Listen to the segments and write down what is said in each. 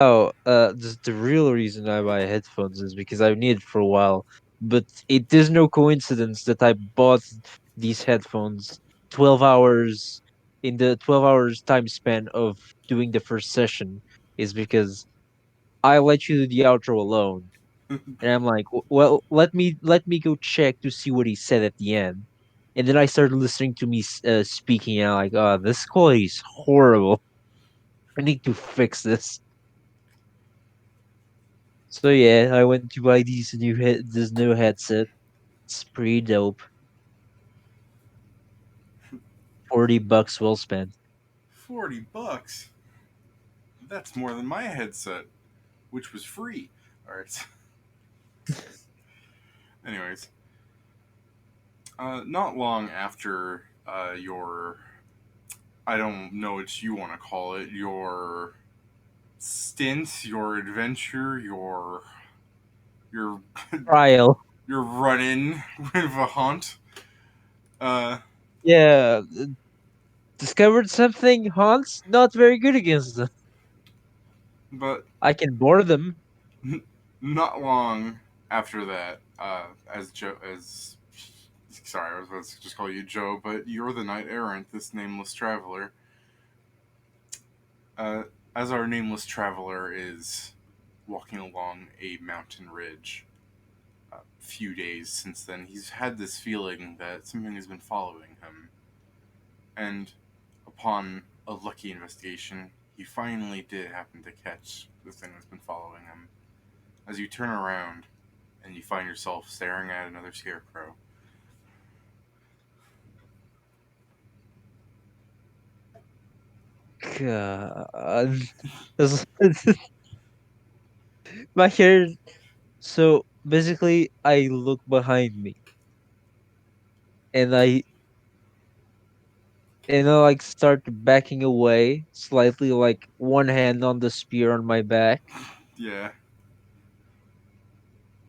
the real reason I buy headphones is because I've needed for a while. But it is no coincidence that I bought these headphones 12 hours in the 12 hours time span of doing the first session is because I let you do the outro alone. And I'm like, Well, let me go check to see what he said at the end." And then I started listening to me speaking, and I'm like, "Oh, this quality is horrible. I need to fix this." So yeah, I went to buy this new headset. It's pretty dope. $40 well spent. 40 bucks. That's more than my headset, which was free. All right. Anyways, not long after your, I don't know what you want to call it, your stint, your adventure, your Trial. your run-in with a haunt. Uh, Yeah, discovered something. Hans not very good against them. but I can bore them. not long after that, as Joe, as sorry, I was about to just call you Joe, but you're the knight errant, this nameless traveler. Uh, as our nameless traveler is walking along a mountain ridge, a few days since then, he's had this feeling that something has been following him, and upon a lucky investigation, he finally did happen to catch the thing that's been following him. As you turn around and you find yourself staring at another scarecrow. God. This- My hair. So basically, I look behind me and I like start backing away slightly, like one hand on the spear on my back. Yeah,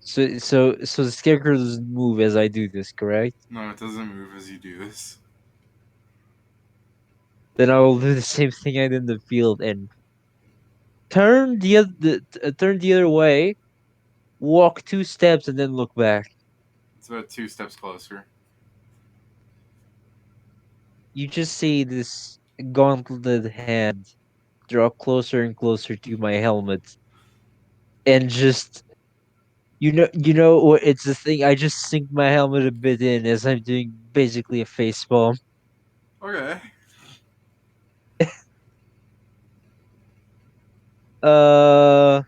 So the scarecrow doesn't move as I do this, correct? no, it doesn't move as you do this. Then I will do the same thing I did in the field and turn the other way, walk 2 steps, and then look back. It's about 2 steps closer. You just see this gauntleted hand draw closer and closer to my helmet, and just it's the thing. I just sink my helmet a bit in as I'm doing basically a face palm. Okay. Uh,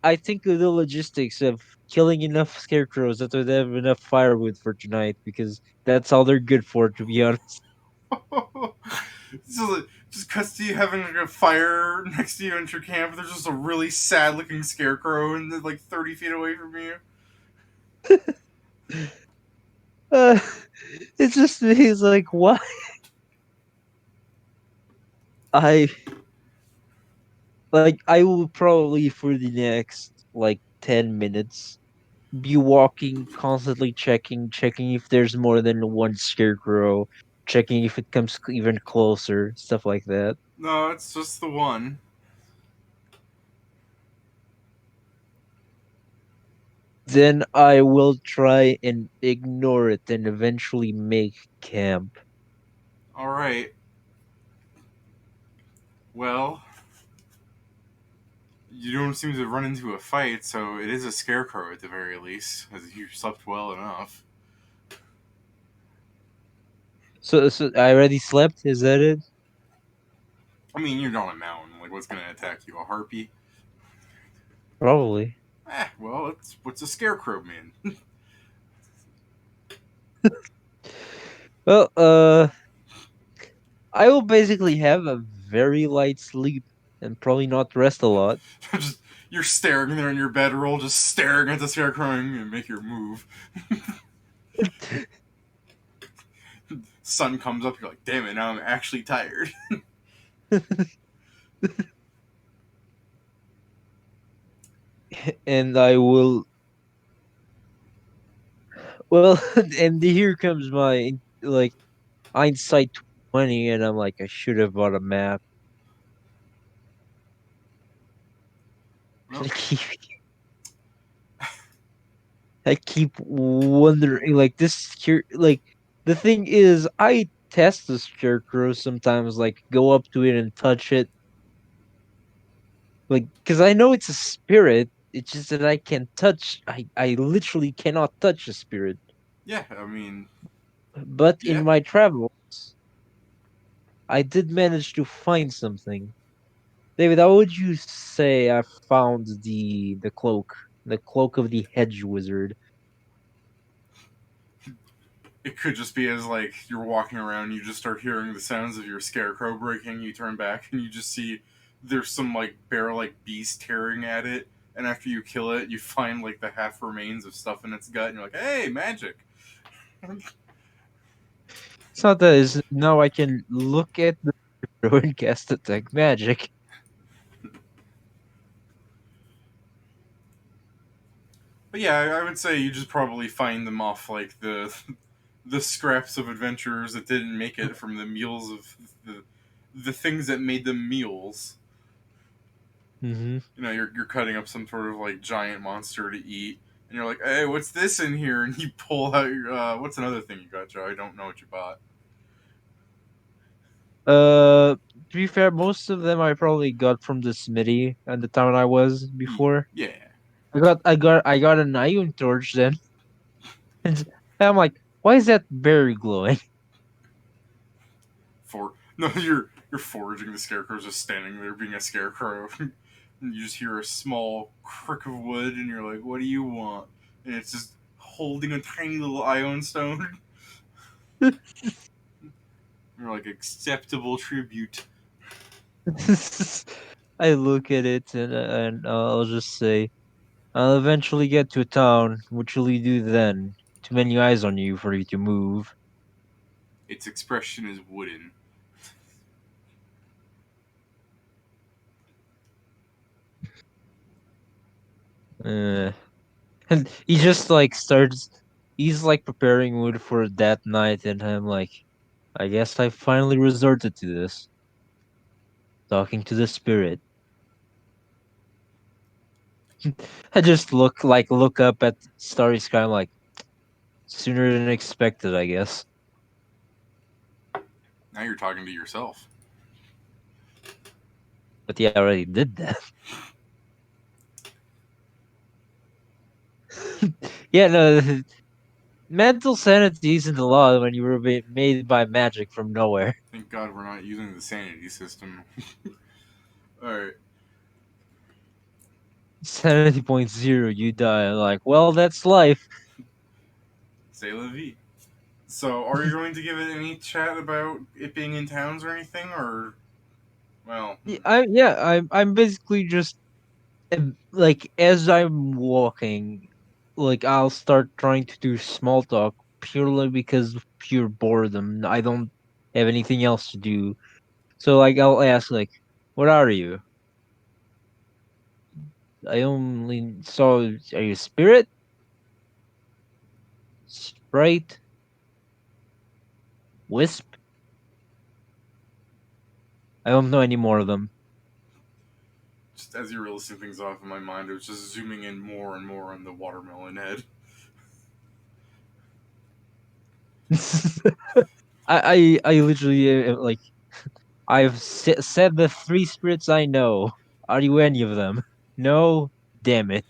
I think of the logistics of killing enough scarecrows that would have enough firewood for tonight because that's all they're good for, to be honest. So just cuts to you having like a fire next to you in your camp. There's just a really sad looking scarecrow and like 30 feet away from you. Uh, it's just he's like, why? I I will probably for the next like 10 minutes be walking, constantly checking if there's more than one scarecrow, checking if it comes even closer, stuff like that. No, it's just the one. Then I will try and ignore it and eventually make camp. All right. Well, you don't seem to run into a fight, so it is a scarecrow at the very least, as you slept well enough. So I already slept. Is that it? I mean, you're on a mountain. Like, what's gonna attack you? A harpy? Probably. Well, it's what's a scarecrow mean? Well, I will basically have a very light sleep and probably not rest a lot. just you're staring there in your bedroll, just staring at the scarecrow and make your move. Sun comes up, you're like, damn it, now I'm actually tired. And I will. Well, and here comes my like hindsight 20, and I'm like, I should have bought a map. Well, I keep I keep wondering, like like the thing is, I test the scarecrow sometimes, like go up to it and touch it, like because I know it's a spirit. It's just that I can touch. I literally cannot touch a spirit. yeah, I mean, But in yeah. my travels, I did manage to find something. David, how would you say I found the cloak of the hedge wizard? It could just be as like you're walking around, you just start hearing the sounds of your scarecrow breaking. You turn back and you just see there's some like bear-like beast tearing at it. And after you kill it, you find like the half remains of stuff in its gut, and you're like, "Hey, magic!" It's not that is now I can look at the hero and cast detect magic. But yeah, I would say you just probably find them off like the the scraps of adventurers that didn't make it from the meals of the things that made them meals. Hmm. You're cutting up some sort of like giant monster to eat, and you're like, "Hey, what's this in here?" And you pull out your what's another thing you got, Joe? I don't know what you bought. Uh, to be fair, most of them I probably got from the smithy at the town I was before. Yeah, I got an iron torch then, and I'm like, why is that berry glowing? for no, you're foraging. The scarecrow's just standing there being a scarecrow, and you just hear a small crick of wood, and you're like, "What do you want?" And it's just holding a tiny little ion stone. You're like acceptable tribute. I look at it and I'll just say, I'll eventually get to a town. What will you do then? Too many eyes on you for you to move. Its expression is wooden. Uh, and he just like starts. He's like preparing wood for that night, and I'm like, I guess I finally resorted to this. Talking to the spirit. I just look up at starry sky. I'm like, sooner than expected, I guess. Now you're talking to yourself. But yeah, I already did that. Yeah, no, mental sanity isn't a law when you were made by magic from nowhere. Thank God we're not using the sanity system. All right, Sanity point zero, you die. Like, well, that's life. say la vie. So, are you going to give it any chat about it being in towns or anything, or well, I'm basically just like as I'm walking, like I'll start trying to do small talk purely because of pure boredom. I don't have anything else to do. So like I'll ask like, "What are you?" I only saw. Are you a spirit? Sprite? Wisp? I don't know any more of them. just as you were listing things off in my mind, it was just zooming in more and more on the watermelon head. I literally like I've said the three spirits I know. Are you any of them? No. Damn it.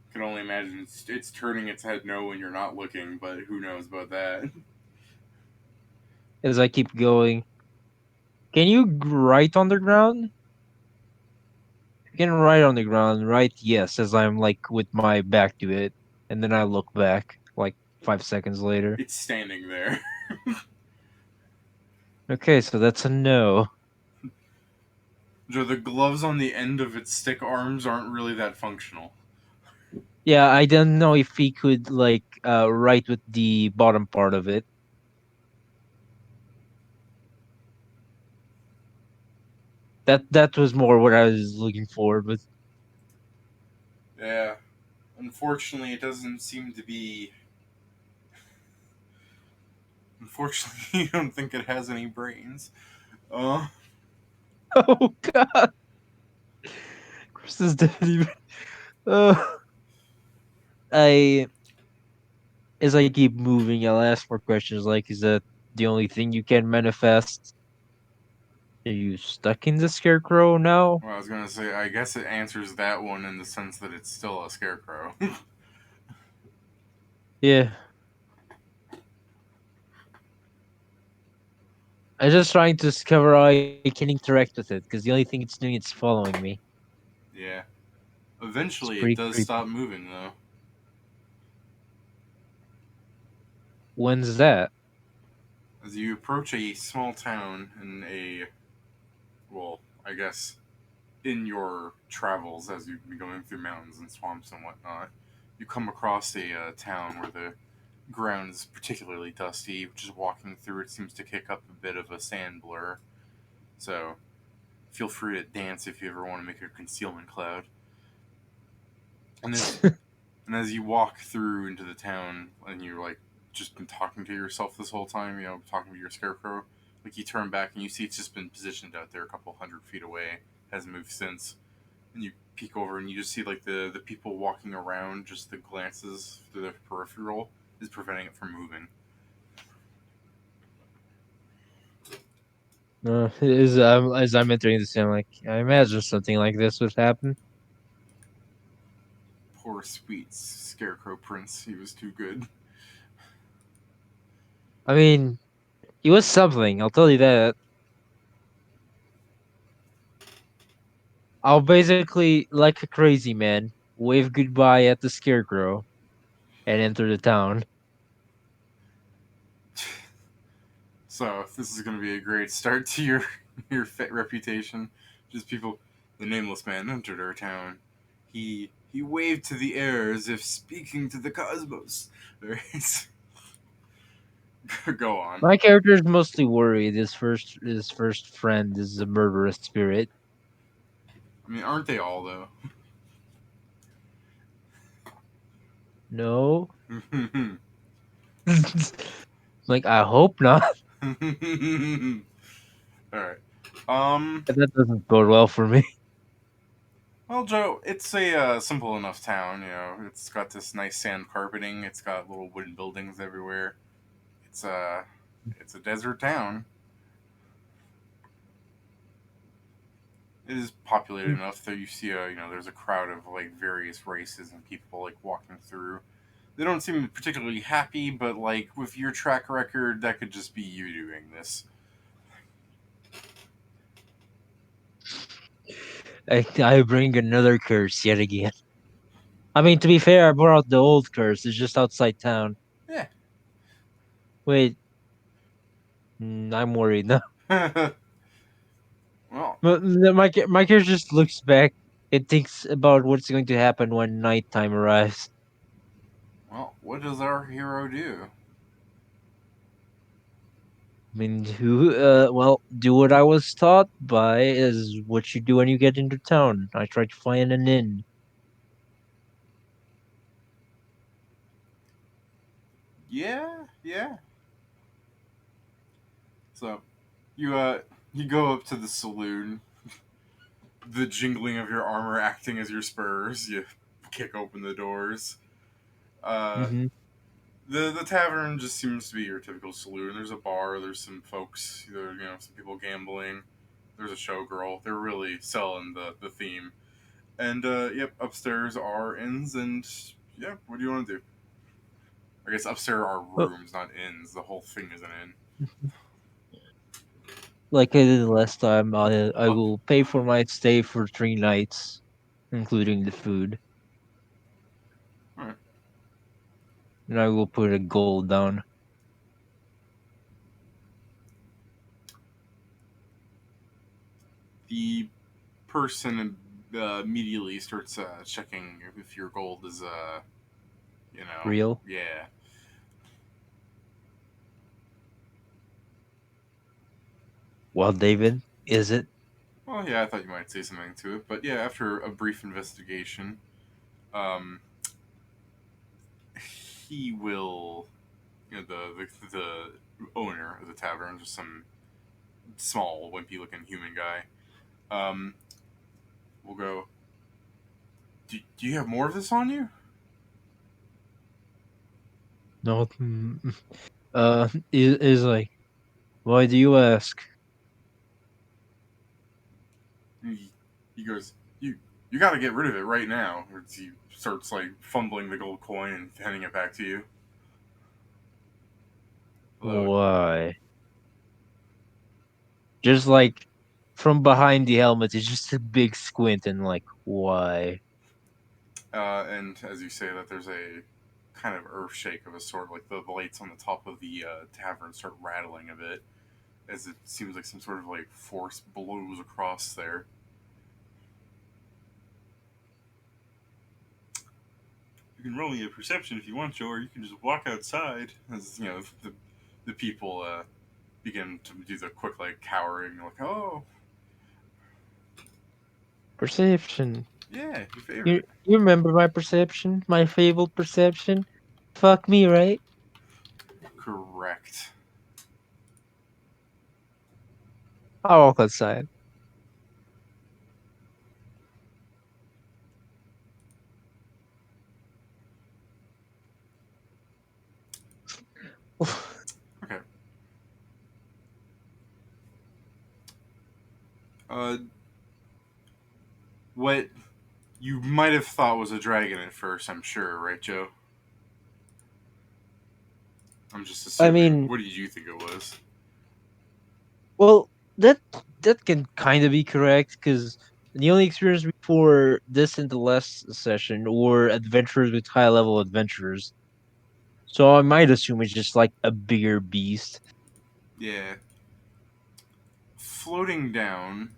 I can only imagine it's turning its head no when you're not looking, but who knows about that? As I keep going, can you write on the ground? You can write on the ground. Write yes as I'm like with my back to it, and then I look back like 5 seconds later. It's standing there. Okay, so that's a no. Joe, the gloves on the end of its stick arms aren't really that functional. Yeah, I don't know if he could like write with the bottom part of it. That was more what I was looking for, but Yeah, unfortunately, it doesn't seem to be. Unfortunately, you don't think it has any brains. Uh, oh god. This doesn't even. Uh, I as I keep moving, I'll ask more questions. Like, is that the only thing you can manifest? Are you stuck in the scarecrow now? Well, I was gonna say, I guess it answers that one in the sense that it's still a scarecrow. Yeah. I'm just trying to discover how I can interact with it, because the only thing it's doing is following me. Yeah. It's Eventually, pretty it does creepy. stop moving, though. When's that? As you approach a small town in a, well, I guess, in your travels as you've been going through mountains and swamps and whatnot, you come across a town where the ground is particularly dusty. Just walking through it seems to kick up a bit of a sand blur. So feel free to dance if you ever want to make a concealment cloud. And as you walk through into the town and you're like just been talking to yourself this whole time, talking to your scarecrow, like you turn back and you see it's just been positioned out there a couple 100 feet away, hasn't moved since. And you peek over and you just see like the people walking around, just the glances through the peripheral is preventing it from moving. As I'm entering the scene, like I imagine something like this would happen. Poor sweet scarecrow prince, he was too good. I mean, he was something. I'll tell you that. I'll basically, like a crazy man, wave goodbye at the scarecrow and enter the town. So this is going to be a great start to your your reputation. Just people, the nameless man entered our town. He waved to the air as if speaking to the cosmos. Go on. My character is mostly worried. His first friend is a murderous spirit. I mean, aren't they all though? No, like I hope not. All right. Um. That doesn't bode well for me. Well, Joe, it's a simple enough town. It's got this nice sand carpeting. It's got little wooden buildings everywhere. It's a it's a desert town. It is populated enough that you see there's a crowd of like various races and people like walking through. They don't seem particularly happy, but like with your track record, that could just be you doing this. I bring another curse yet again. I mean, to be fair, I brought out the old curse. It's just outside town. Yeah. Wait, I'm worried now. Well, But my character just looks back and thinks about what's going to happen when nighttime arrives. what does our hero do? I mean, do what I was taught by is what you do when you get into town. I try to find an inn. Yeah, yeah. So you you go up to the saloon, the jingling of your armor acting as your spurs. You kick open the doors. Uh, Hmm. the tavern just seems to be your typical saloon. There's a bar. There's some folks. Some people gambling. There's a showgirl. They're really selling the theme. And yep, upstairs are inns. And yeah, what do you want to do? I guess upstairs are Oh, rooms, not inns. The whole thing is an inn. like I did last time, I Oh, will pay for my stay for 3 nights, including the food, all right. and I will put a gold down. The person immediately starts checking if your gold is you know, Real? yeah. Well, David, is it Well, yeah, I thought you might say something to it, but yeah, after a brief investigation, um, he will, the owner of the tavern, just some small, wimpy looking human guy, will go. Do you have more of this on you? No, is like, why do you ask? He goes, you got to get rid of it right now. He starts like fumbling the gold coin and handing it back to you. Hello. Why? Just like from behind the helmet, it's just a big squint and like, why? And as you say that, there's a kind of earth shake of a sort, like the lights on the top of the tavern start rattling a bit, as it seems like some sort of like force blows across there. You can roll me a perception if you want to, or you can just walk outside. As you know, the people begin to do the quick like cowering, like, oh Perception. yeah, your You favorite. you remember my perception? My fabled perception? Fuck me, right? Correct. I'll walk outside. Okay. Uh, what you might have thought was a dragon at first, I'm sure, right, Joe? I'm just I assuming. mean, What did you think it was? well, that that can kind of be correct because the only experience before this in the last session were adventurers with high level adventurers. So I might assume it's just like a bigger beast. Yeah, floating down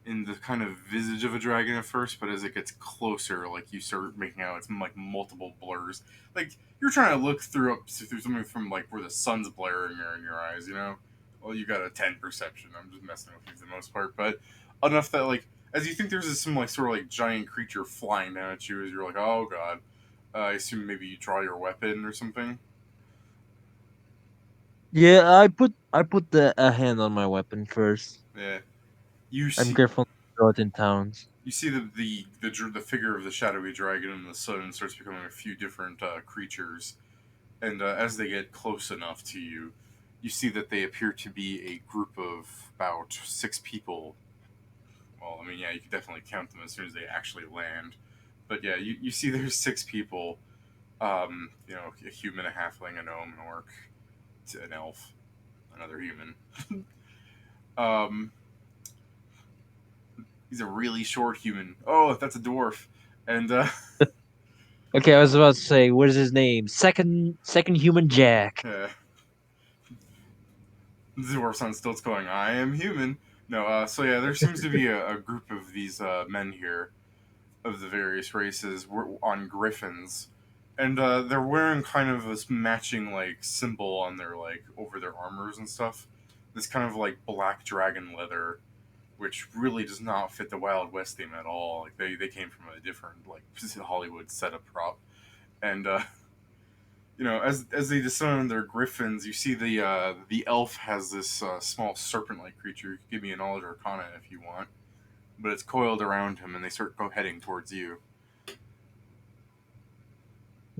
in the kind of visage of a dragon at first, but as it gets closer, like you start making out it's like multiple blurs. Like you're trying to look through something from like where the sun's blaring in your eyes, you know. Well, you got a 10 perception. I'm just messing with you for the most part, but enough that like as you think there's some like sort of like giant creature flying down at you, as you're like, oh god. I assume maybe you draw your weapon or something. Yeah, I put the a hand on my weapon first. Yeah, you I'm see careful not to throw it in towns. you see the figure of the shadowy dragon in the sun starts becoming a few different creatures, and as they get close enough to you, you see that they appear to be a group of about 6 people. Well, I mean, yeah, you can definitely count them as soon as they actually land. But yeah, you see there's 6 people. A human, a halfling, a gnome, an orc, an elf, another human. Um, he's a really short human. Oh, that's a dwarf. And Okay, I was about to say, what is his name? Second human Jack. uh, dwarf's on stilts going, I am human. No, so yeah, there seems to be a group of these men here of the various races on griffins, and they're wearing kind of this matching like symbol on their like over their armors and stuff. This kind of like black dragon leather, which really does not fit the Wild West theme at all. Like they came from a different like Hollywood setup prop, and as they descend on their griffins, you see the elf has this small serpent like creature. You can give me a knowledge arcana if you want, but it's coiled around him, and they start heading towards you.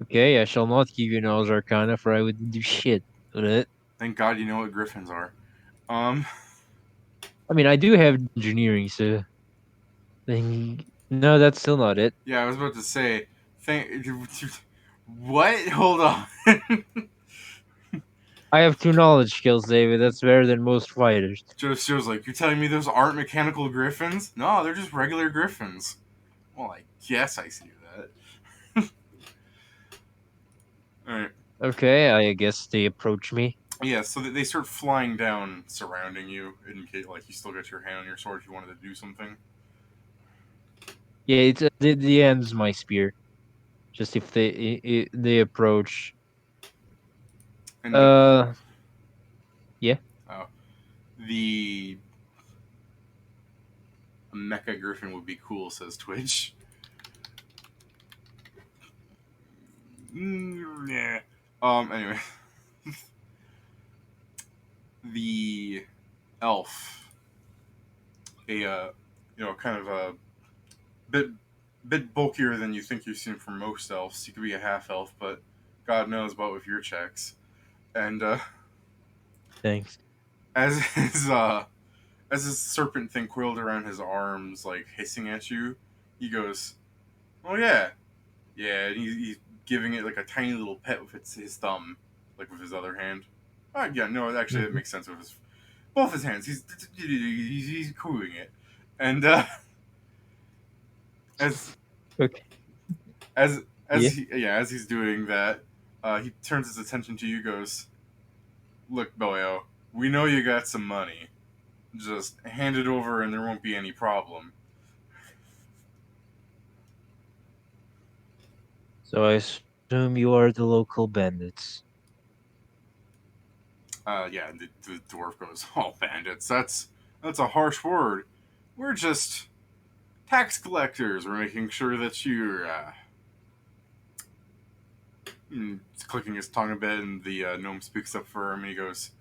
Okay, I shall not give you knowledge arcana, for I wouldn't do shit with it. Thank God you know what griffins are. Um, I mean, I do have engineering, so then no, that's still not it. yeah, I was about to say, thank. What? Hold on. I have two knowledge skills, David. That's better than most fighters. Joe's like, you're telling me those aren't mechanical griffins? No, they're just regular griffins. Well, I guess I see that. All right. Okay, I guess they approach me. Yeah, so they start flying down, surrounding you, in case like you still got your hand on your sword if you wanted to do something. Yeah, it's the end's my spear. Just if they approach. And Uh, yeah. uh, the mecha griffin would be cool, says Twitch. Yeah. Anyway, the elf, a kind of a bit bit bulkier than you think you've seen from most elves. You could be a half elf, but God knows about with your checks. And Thanks. as his serpent thing coiled around his arms, like hissing at you, he goes, "Oh yeah, yeah." And he's giving it like a tiny little pet with his thumb, like with his other hand. Yeah, no, actually that Hmm. makes sense with his both his hands. He's cooing it, and as Okay. as Yeah. as he's doing that, he turns his attention to you. Goes, "Look, Boyo, we know you got some money. Just hand it over, and there won't be any problem." So I assume you are the local bandits. Yeah, the dwarf goes, "Oh, bandits, that's a harsh word. We're just tax collectors. We're making sure that you're." Clicking his tongue a bit, and the gnome speaks up for him, and he goes,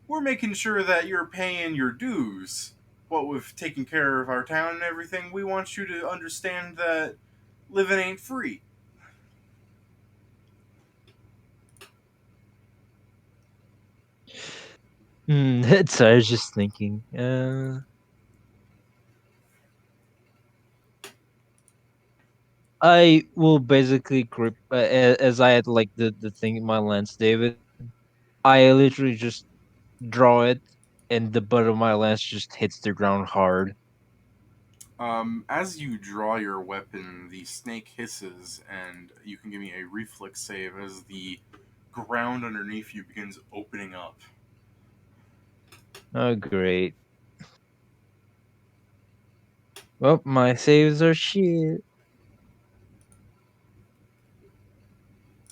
"We're making sure that you're paying your dues. What with taking care of our town and everything, we want you to understand that living ain't free." That's I was just thinking. I will basically grip as I had like the thing in my lance, David. I literally just draw it, and the butt of my lance just hits the ground hard. As you draw your weapon, the snake hisses, and you can give me a reflex save as the ground underneath you begins opening up. Oh, great. Well, my saves are shit.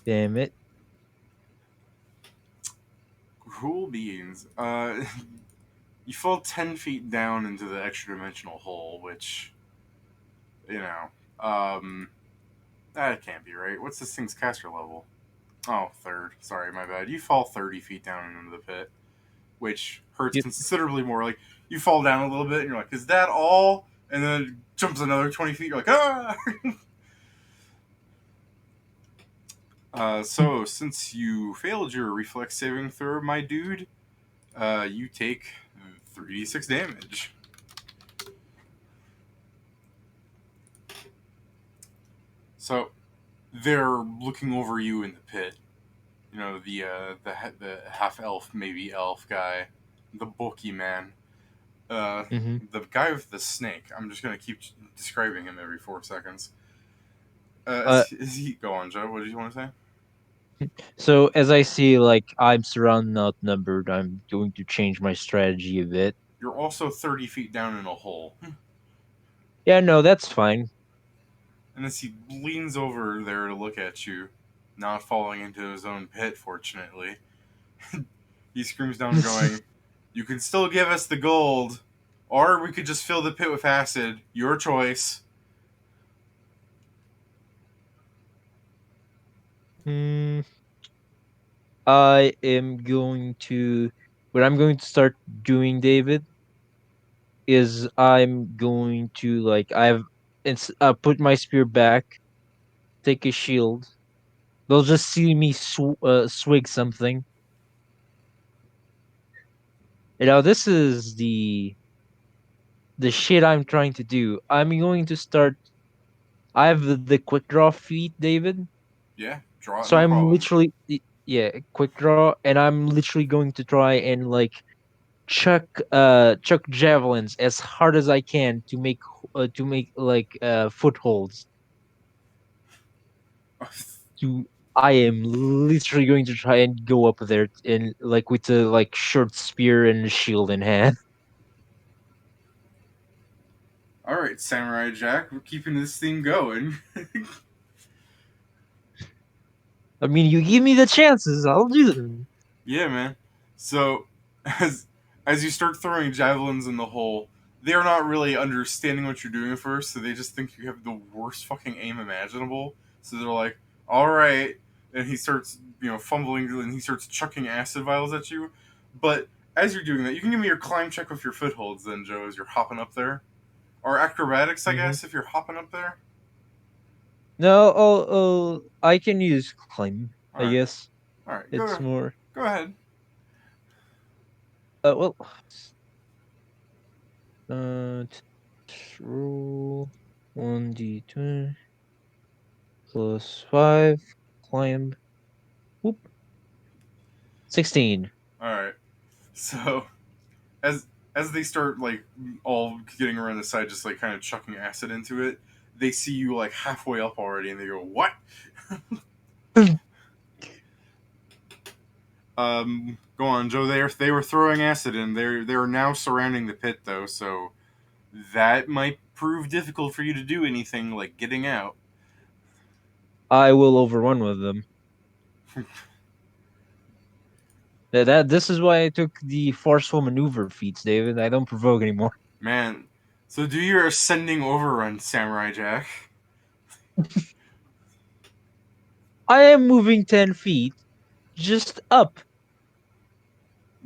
Damn it. Cool beans. You fall 10 feet down into the extra dimensional hole, which, you know, um, that can't be right. What's this thing's caster level? Oh, third. Sorry, my bad. You fall 30 feet down into the pit, which hurts Yep. considerably more. Like, you fall down a little bit, and you're like, is that all? And then it jumps another 20 feet, you're like, ah! So, since you failed your reflex saving throw, my dude, you take 3d6 damage. So, they're looking over you in the pit. You know, the half elf, maybe elf guy, the bulky man. Uh, Mm-hmm. the guy with the snake. I'm just gonna keep describing him every 4 seconds. Uh, As he go on, Joe. What did you want to say? so as I see, like I'm surrounded, and outnumbered, I'm going to change my strategy a bit. You're also 30 feet down in a hole, Yeah, no, that's fine. and as he leans over there to look at you, not falling into his own pit, fortunately, he screams down, going, "You can still give us the gold, or we could just fill the pit with acid. Your choice." Hmm. I am going to. What I'm going to start doing, David, is I'm going to like put my spear back, take a shield. They'll just see me swig something. You know, this is the shit I'm trying to do. I'm going to start. I have the quick draw feat, David. Yeah, draw it, So no I'm problem. literally yeah, quick draw, and I'm literally going to try and like chuck chuck javelins as hard as I can to make like footholds to I am literally going to try and go up there and like with a like short spear and a shield in hand. All right, Samurai Jack, we're keeping this theme going. I mean, you give me the chances, I'll do them. Yeah, man. So as as you start throwing javelins in the hole, they're not really understanding what you're doing at first, so they just think you have the worst fucking aim imaginable. So they're like, "All right," and he starts, fumbling, and he starts chucking acid vials at you. But as you're doing that, you can give me your climb check with your footholds, then, Joe, as you're hopping up there, or acrobatics, I Hmm. guess, if you're hopping up there. No, I can use climb. All I right, guess all right, it's more. go ahead. Well, roll 1d20 plus 5. Climb. Whoop. 16. All right. So as as they start like all getting around the side, just like kind of chucking acid into it, they see you like halfway up already, and they go, "What?" Go on, Joe. They were throwing acid in. They're now surrounding the pit though, so that might prove difficult for you to do anything like getting out. I will overrun with them. That this is why I took the forceful maneuver feats, David. I don't provoke anymore. Man, so do your ascending overrun, Samurai Jack. I am moving 10 feet just up.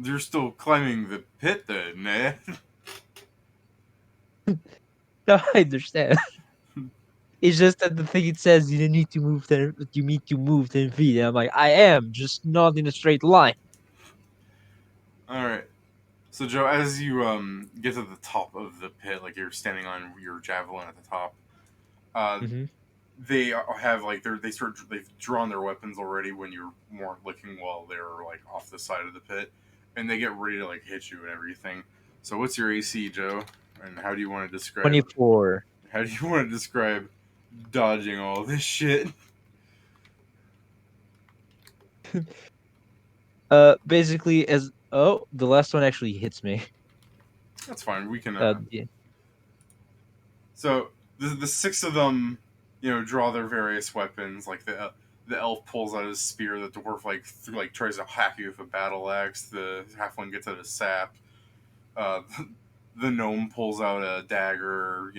You're still climbing the pit then, eh? No, I understand. It's just that the thing it says you need to move 10. You need to move 10 feet. And I'm like, I am just not in a straight line. All right. So Joe, as you get to the top of the pit, like you're standing on your javelin at the top, uh, Hmm. they have like they've drawn their weapons already when you weren't looking while they were like off the side of the pit, and they get ready to like hit you and everything. So what's your AC, Joe? And Twenty four. how do you want to describe dodging all this shit? Basically, as the last one actually hits me. That's fine. We can. Yeah. So the six of them, draw their various weapons. Like the elf pulls out his spear. The dwarf tries to hack you with a battle axe. The halfling gets out a sap. Uh, the gnome pulls out a dagger.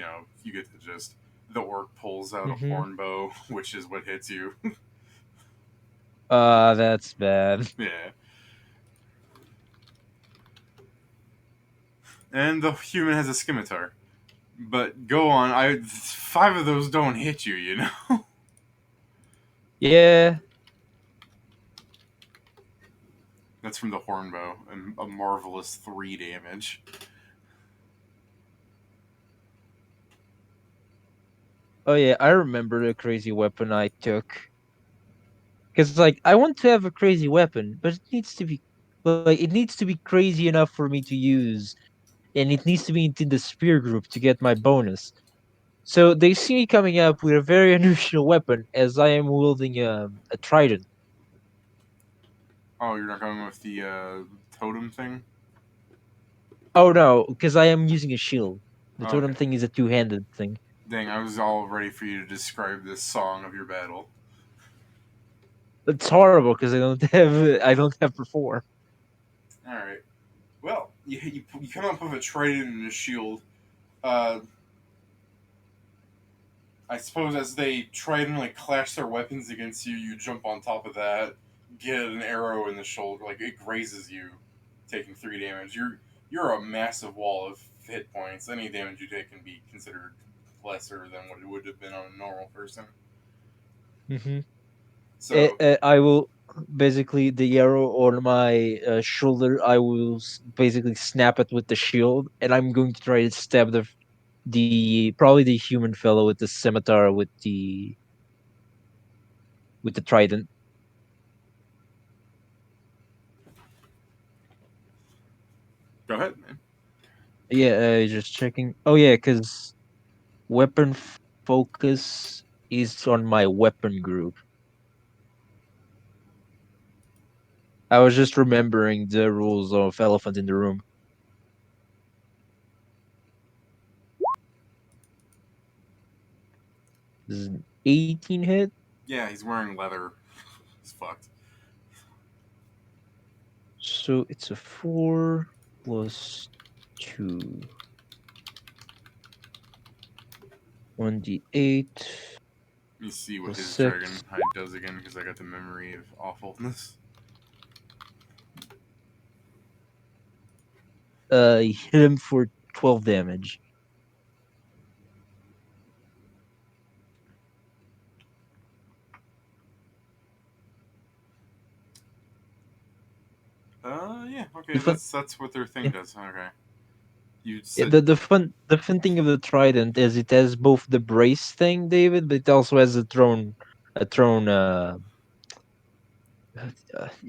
You get the gist. The orc pulls out a Hmm. horn bow, which is what hits you. That's bad. Yeah, and the human has a scimitar. But go on. I five of those don't hit you. Yeah. That's from the hornbow, and a marvelous 3 damage. Oh yeah, I remember the crazy weapon I took. Because like I want to have a crazy weapon, but it needs to be crazy enough for me to use, and it needs to be into the spear group to get my bonus. So they see me coming up with a very unusual weapon as I am wielding a trident. Oh, you're not going with the totem thing? Oh no, because I am using a shield. The totem Okay. thing is a two-handed thing. Dang, I was all ready for you to describe this song of your battle. It's horrible because I don't have perform. Alright. Well, you come up with a trident and a shield. Uh, I suppose as they try and clash their weapons against you, you jump on top of that, get an arrow in the shoulder, like it grazes you, taking 3 damage. You're a massive wall of hit points. Any damage you take can be considered lesser than what it would have been on a normal person. Hmm. So, I will basically the arrow on my shoulder. I will basically snap it with the shield, and I'm going to try to stab the probably the human fellow with the scimitar with the trident. go ahead, man. Yeah, just checking. Oh yeah, because weapon focus is on my weapon group. I was just remembering the rules of Elephant in the Room. This is an 18 hit, Yeah, he's wearing leather. He's fucked. so it's a 4 plus 2. 1d8 Let me see what plus his 6. dragon hide does again because I got the memory of awfulness. Hit him for 12 damage. Yeah, The okay, fun, that's what their thing yeah, does. Okay, you yeah, said the fun thing of the trident is it has both the brace thing, David, but it also has a throne,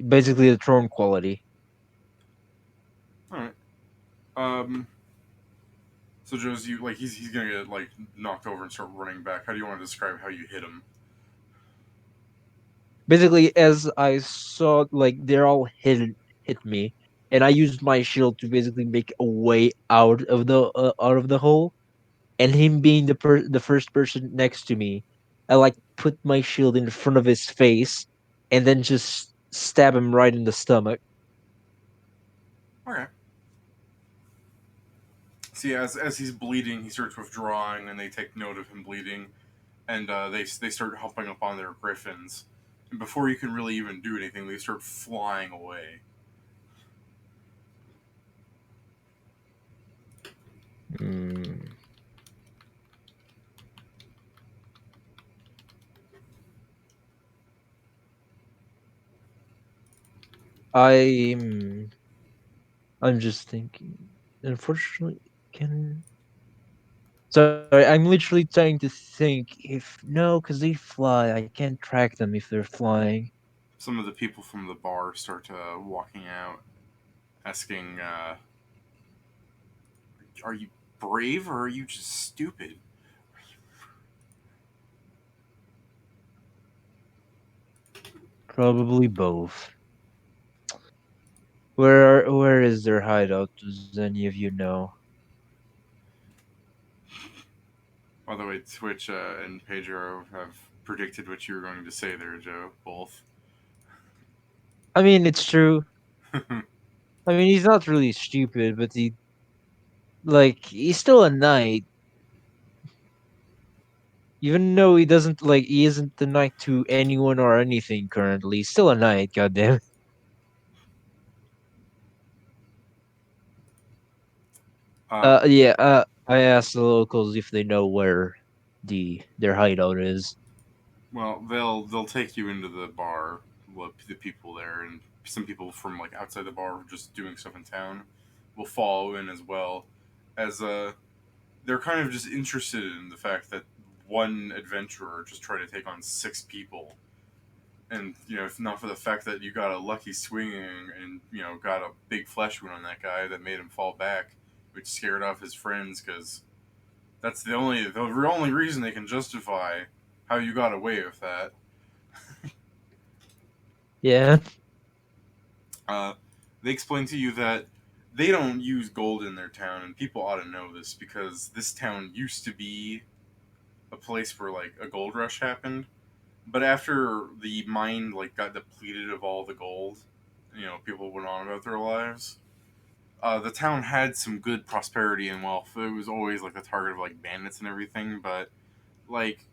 basically a throne quality. all right. Um, so Joe's you like he's gonna get like knocked over and start running back. How do you want to describe how you hit him? Basically, as I saw, like they're all hit me, and I used my shield to basically make a way out of the hole. And him being the first person next to me, I like put my shield in front of his face, and then just stab him right in the stomach. Okay. See, as he's bleeding, he starts withdrawing, and they take note of him bleeding, and they start hopping up on their griffins. And before you can really even do anything, they start flying away. Mm, I'm I'm just thinking. Unfortunately, can sorry, I'm literally trying to think if no, because they fly. I can't track them if they're flying. Some of the people from the bar start walking out, asking, "Are you brave or are you just stupid?" Probably both. Where is their hideout? Does any of you know? By the way, Twitch and Pedro have predicted what you were going to say there, Joe. Both. I mean, it's true. I mean, he's not really stupid, but he's still a knight. Even though he doesn't he isn't the knight to anyone or anything currently. He's still a knight, goddamn. um, Yeah. I asked the locals if they know where their hideout is. well, they'll take you into the bar. The people there, and some people from like outside the bar just doing stuff in town will follow in as well. As they're kind of just interested in the fact that one adventurer just tried to take on six people, and if not for the fact that you got a lucky swinging and got a big flesh wound on that guy that made him fall back, which scared off his friends because that's the only reason they can justify how you got away with that. Yeah. Uh, they explain to you that they don't use gold in their town, and people ought to know this because this town used to be a place where like a gold rush happened. But after the mine like got depleted of all the gold, people went on about their lives. The town had some good prosperity and wealth. It was always like the target of like bandits and everything, but like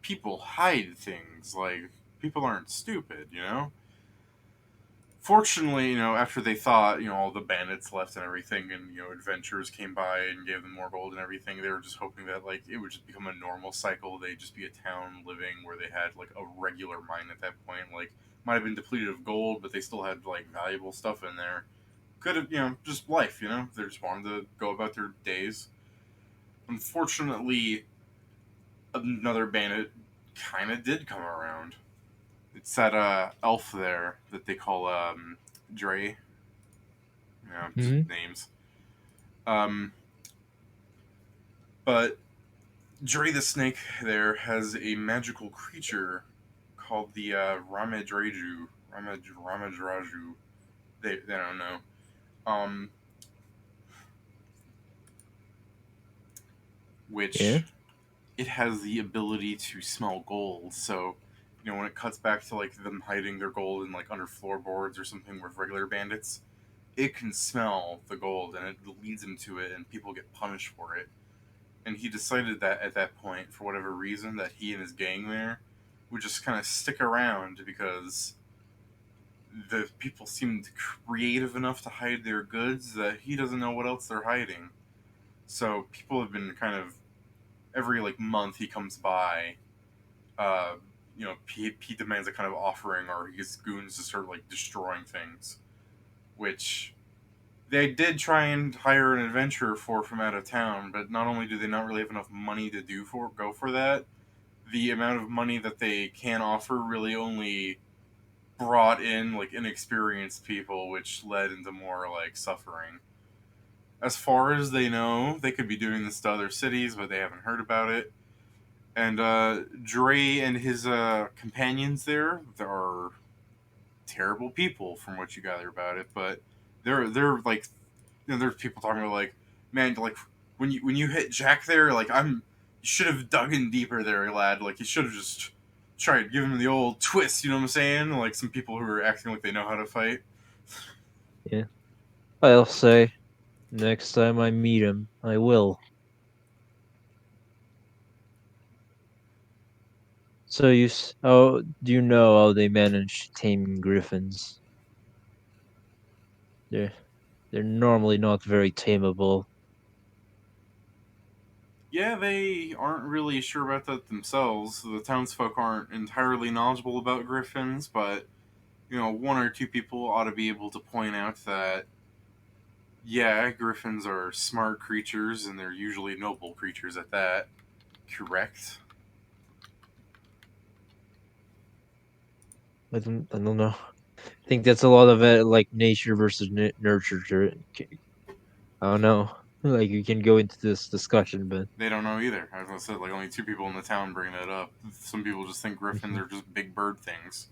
people hide things. Like people aren't stupid, you know. Fortunately, after they thought, all the bandits left and everything, and adventurers came by and gave them more gold and everything, they were just hoping that like it would just become a normal cycle. They'd just be a town living where they had like a regular mine at that point. Like might have been depleted of gold, but they still had like valuable stuff in there. Could have, just life. They just wanted to go about their days. Unfortunately, another bandit kind of did come around. It's that elf there that they call Dre. Just Hmm. names. Um, but Dre the Snake there has a magical creature called the Ramadraju. Ramadraju. They don't know. Um, Yeah. which it has the ability to smell gold. So, when it cuts back to like them hiding their gold in like under floorboards or something with regular bandits, it can smell the gold and it leads them to it, and people get punished for it. And he decided that at that point, for whatever reason, that he and his gang there would just kind of stick around because the people seemed creative enough to hide their goods that he doesn't know what else they're hiding. So people have been kind of every like month he comes by. Uh, he demands a kind of offering, or he gets goons to start like destroying things. which they did try and hire an adventurer for from out of town, but not only do they not really have enough money to go for that, the amount of money that they can offer really only brought in like inexperienced people, which led into more like suffering. As far as they know, they could be doing this to other cities, but they haven't heard about it. And Dre and his companions there are terrible people from what you gather about it. But they're like, there's people talking about like, man, like when you hit Jack there, like you should have dug in deeper there, lad. Like you should have just tried giving him the old twist. You know what I'm saying? Like some people who are acting like they know how to fight. Yeah. I'll say next time I meet him, I will. So how do you know how they manage taming griffins? They're they're normally not very tameable. Yeah, they aren't really sure about that themselves. The townsfolk aren't entirely knowledgeable about griffins, but one or two people ought to be able to point out that yeah, griffins are smart creatures and they're usually noble creatures at that. Correct. I don't know. I think that's a lot of it, like nature versus nurture. I don't know. Like you can go into this discussion, but They don't know either. As I said, like only two people in the town bring that up. Some people just think griffins mhm, are just big bird things.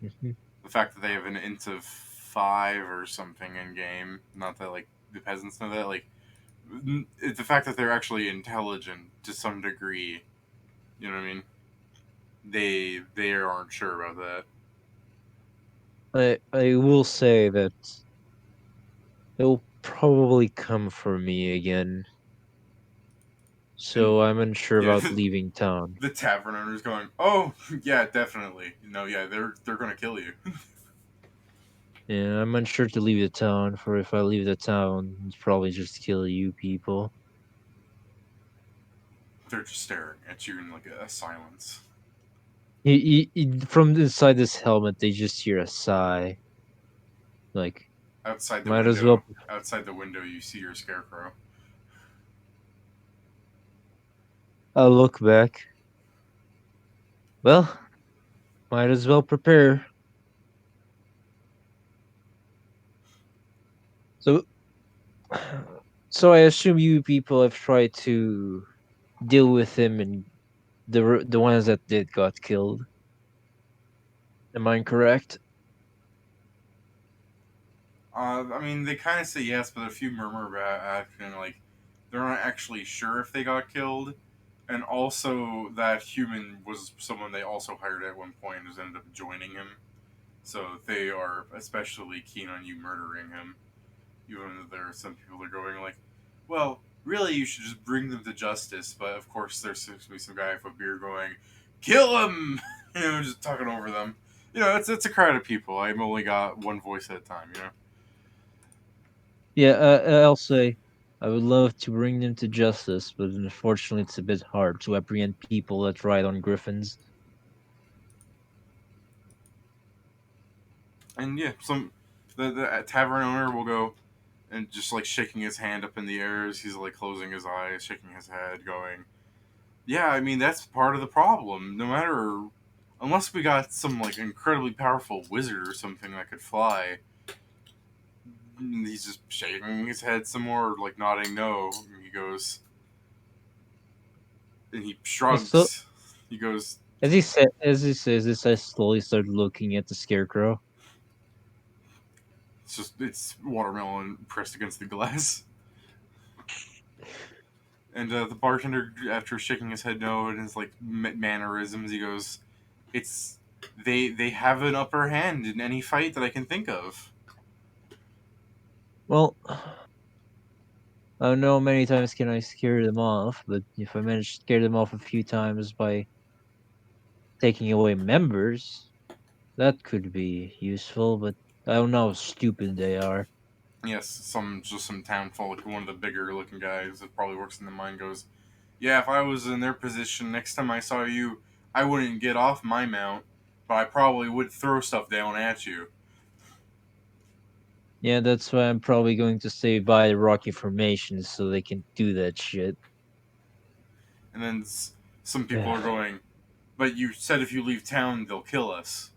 mhm. The fact that they have an int of 5 or something in game, not that like the peasants know that, like the fact that they're actually intelligent to some degree, you know what I mean? They aren't sure about that. I will say that it'll probably come for me again. And So I'm unsure yeah, about leaving town. the tavern owner's going, "Oh, yeah, definitely. No, yeah, they're gonna kill you. Yeah, I'm unsure to leave the town, for if I leave the town, it's probably just kill you people. They're just staring at you in like a silence. From inside this helmet, they just hear a sigh. Like, Outside the might as well. window, outside the window, you see your scarecrow. I'll look back. Well, might as well prepare. So, so I assume you people have tried to deal with him and the ones that did got killed. Am I correct? I mean, they kind of say yes, but a few murmur about acting like they're not actually sure if they got killed, and also that human was someone they also hired at one point who's ended up joining him. So they are especially keen on you murdering him, even though there are some people that are going like, well, really, you should just bring them to justice. But of course, there's going to be some guy with a beer going, kill him, just talking over them. It's a crowd of people. I've only got one voice at a time. Yeah, I'll say I would love to bring them to justice, but unfortunately, it's a bit hard to apprehend people that ride on griffins. And yeah, the tavern owner will go and just like shaking his hand up in the air as he's like closing his eyes, shaking his head, going, "Yeah, I mean that's part of the problem. No matter, unless we got some like incredibly powerful wizard or something that could fly." And he's just shaking his head some more, like nodding no. And he goes, and he I still, shrugs. He goes, as he says this, I slowly start looking at the scarecrow. it's watermelon pressed against the glass." And the bartender, after shaking his head no and his like mannerisms, he goes, "It's they have an upper hand in any fight that I can think of." Well, I don't know how many times can I scare them off, but if I manage to scare them off a few times by taking away members, that could be useful, but I don't know how stupid they are. Yes, some town folk, one of the bigger looking guys that probably works in the mine goes, "Yeah, if I was in their position, next time I saw you, I wouldn't get off my mount, but I probably would throw stuff down at you." Yeah, that's why I'm probably going to stay by Rocky Formation so they can do that shit. And then some people Yeah. are going, but you said if you leave town, they'll kill us.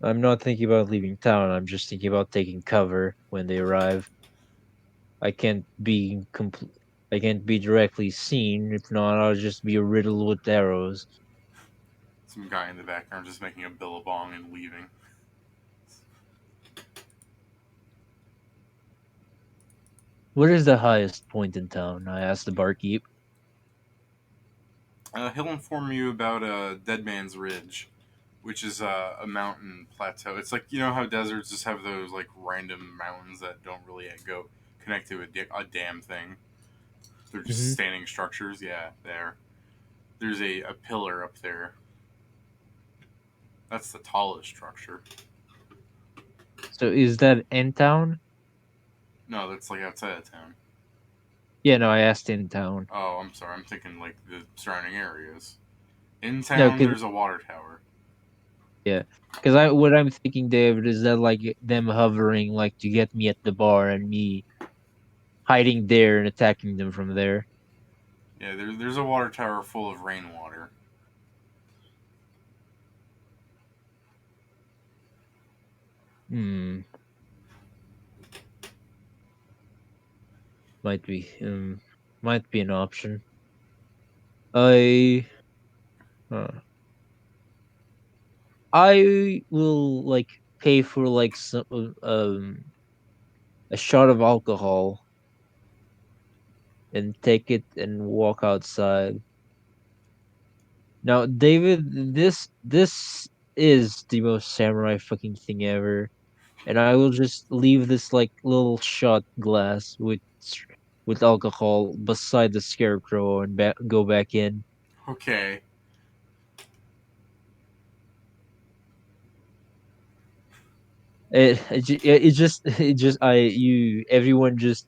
I'm not thinking about leaving town. I'm just thinking about taking cover when they arrive. I can't be I can't be directly seen. If not, I'll just be riddled with arrows. Some guy in the background just making a billabong and leaving. What is the highest point in town? I asked the barkeep. He'll inform you about Dead Man's Ridge, which is a mountain plateau. It's like, you know how deserts just have those like random mountains that don't really go connect to a damn thing. They're just Hmm. standing structures. Yeah, there. There's a pillar up there. That's the tallest structure. So is that in town? No, that's like outside of town. Yeah, no, I asked in town. Oh, I'm sorry. I'm thinking like the surrounding areas. In No, town, cause there's a water tower. yeah, cause I what I'm thinking, David, is that like them hovering like to get me at the bar and me hiding there and attacking them from there. Yeah, there's a water tower full of rainwater. Hmm, might be might be an option. I uh, I will like pay for like some a shot of alcohol and take it and walk outside. Now, David, this is the most samurai fucking thing ever, and I will just leave this like little shot glass with alcohol beside the scarecrow and go back in. Okay. It just it just I you everyone just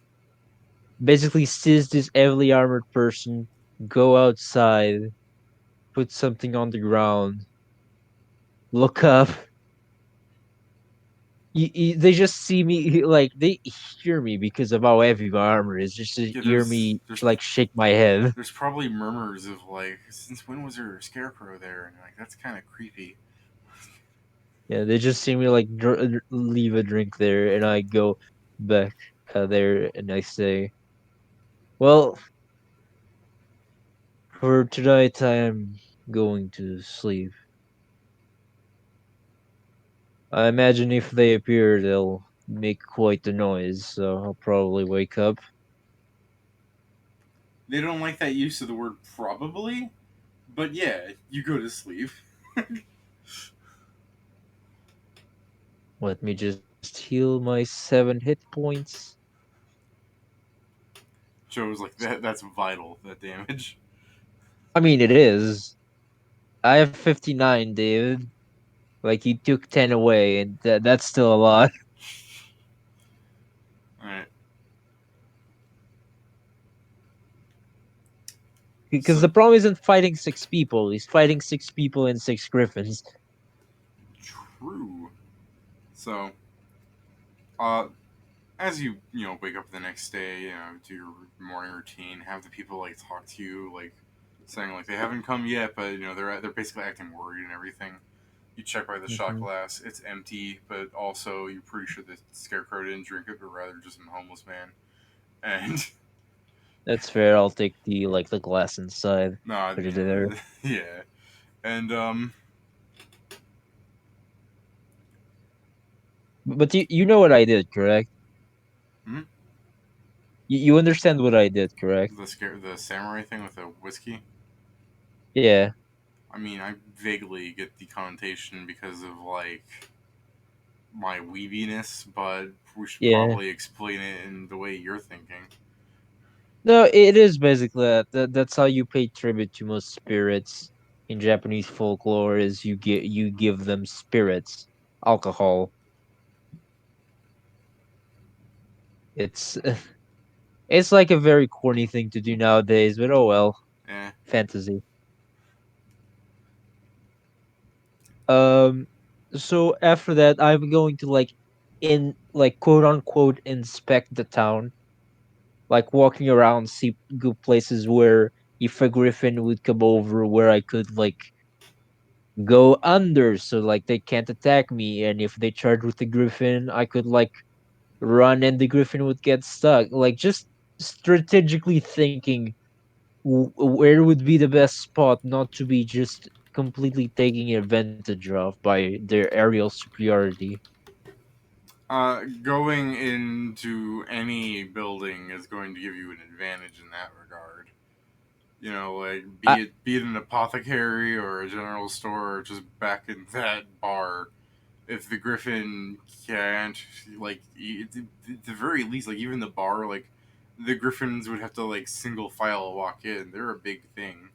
basically sees this heavily armored person go outside, put something on the ground, look up. They just see me like they hear me because of how heavy my armor is. Just to Yeah, hear me like shake my head. there's probably murmurs of like, since when was there a scarecrow there? And like, that's kind of creepy. Yeah, they just see me like leave a drink there, and I go back there, and I say, "Well, for tonight, I am going to sleep. I imagine if they appear, they'll make quite the noise, so I'll probably wake up. They don't like that use of the word probably, but yeah, you go to sleep. Let me just heal my 7 hit points." Joe's like that. That's vital. That damage. I mean, it is. I have 59, David. Like, you took 10 away, and that's still a lot. All right. Because So the problem isn't fighting 6 people, he's fighting 6 people and 6 griffins. true. So, uh, as you wake up the next day, do your morning routine, have the people like talk to you, like saying like they haven't come yet, but they're basically acting worried and everything. You check by the shot Hmm. glass; it's empty, but also you're pretty sure the scarecrow didn't drink it, but rather just some homeless man. And That's fair. I'll take the glass inside. no, Put it there. yeah, and But you know what I did, correct? hmm? You understand what I did, correct? The samurai thing with the whiskey. Yeah, I mean, I vaguely get the connotation because of like my weebiness, but we should yeah. probably explain it in the way you're thinking. No, it is basically that's how you pay tribute to most spirits in Japanese folklore. Is you give them spirits, alcohol. It's it's like a very corny thing to do nowadays, but oh well, Eh. fantasy. Um, so after that, I'm going to like in like quote unquote inspect the town, like walking around, see good places where if a griffin would come over, where I could like go under, so like they can't attack me, and if they charge with the griffin, I could like run and the griffin would get stuck. Like just strategically thinking where would be the best spot not to be just completely taking advantage of by their aerial superiority. Going into any building is going to give you an advantage in that regard. You know, like I, be it an apothecary or a general store or just back in that bar. If the Griffin can't, like, at the very least, like even the bar, like the Griffins would have to like single file walk in. They're a big thing.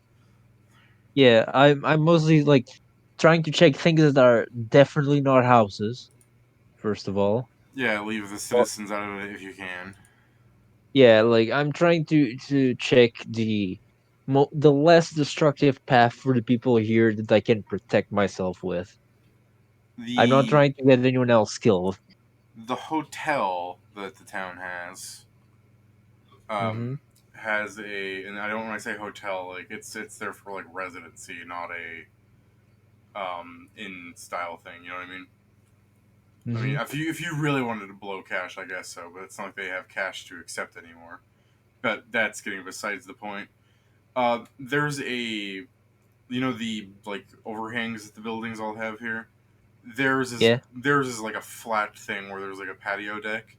yeah, I'm mostly like trying to check things that are definitely not houses. First of all, Yeah, leave the well, citizens out of it if you can. yeah, like I'm trying to check the less destructive path for the people here that I can protect myself with. I'm not The trying to get anyone else killed. the hotel that the town Hmm. um, has a, and I don't when I say hotel, like it's there for like residency, not a in style thing. You know what I mean? I mean, Hmm. if you really wanted to blow cash, I guess so, but it's not like they have cash to accept anymore. But that's getting besides the point. There's a, you know, the like overhangs that the buildings all have here. Yeah. Theirs is like a flat thing where there's like a patio deck.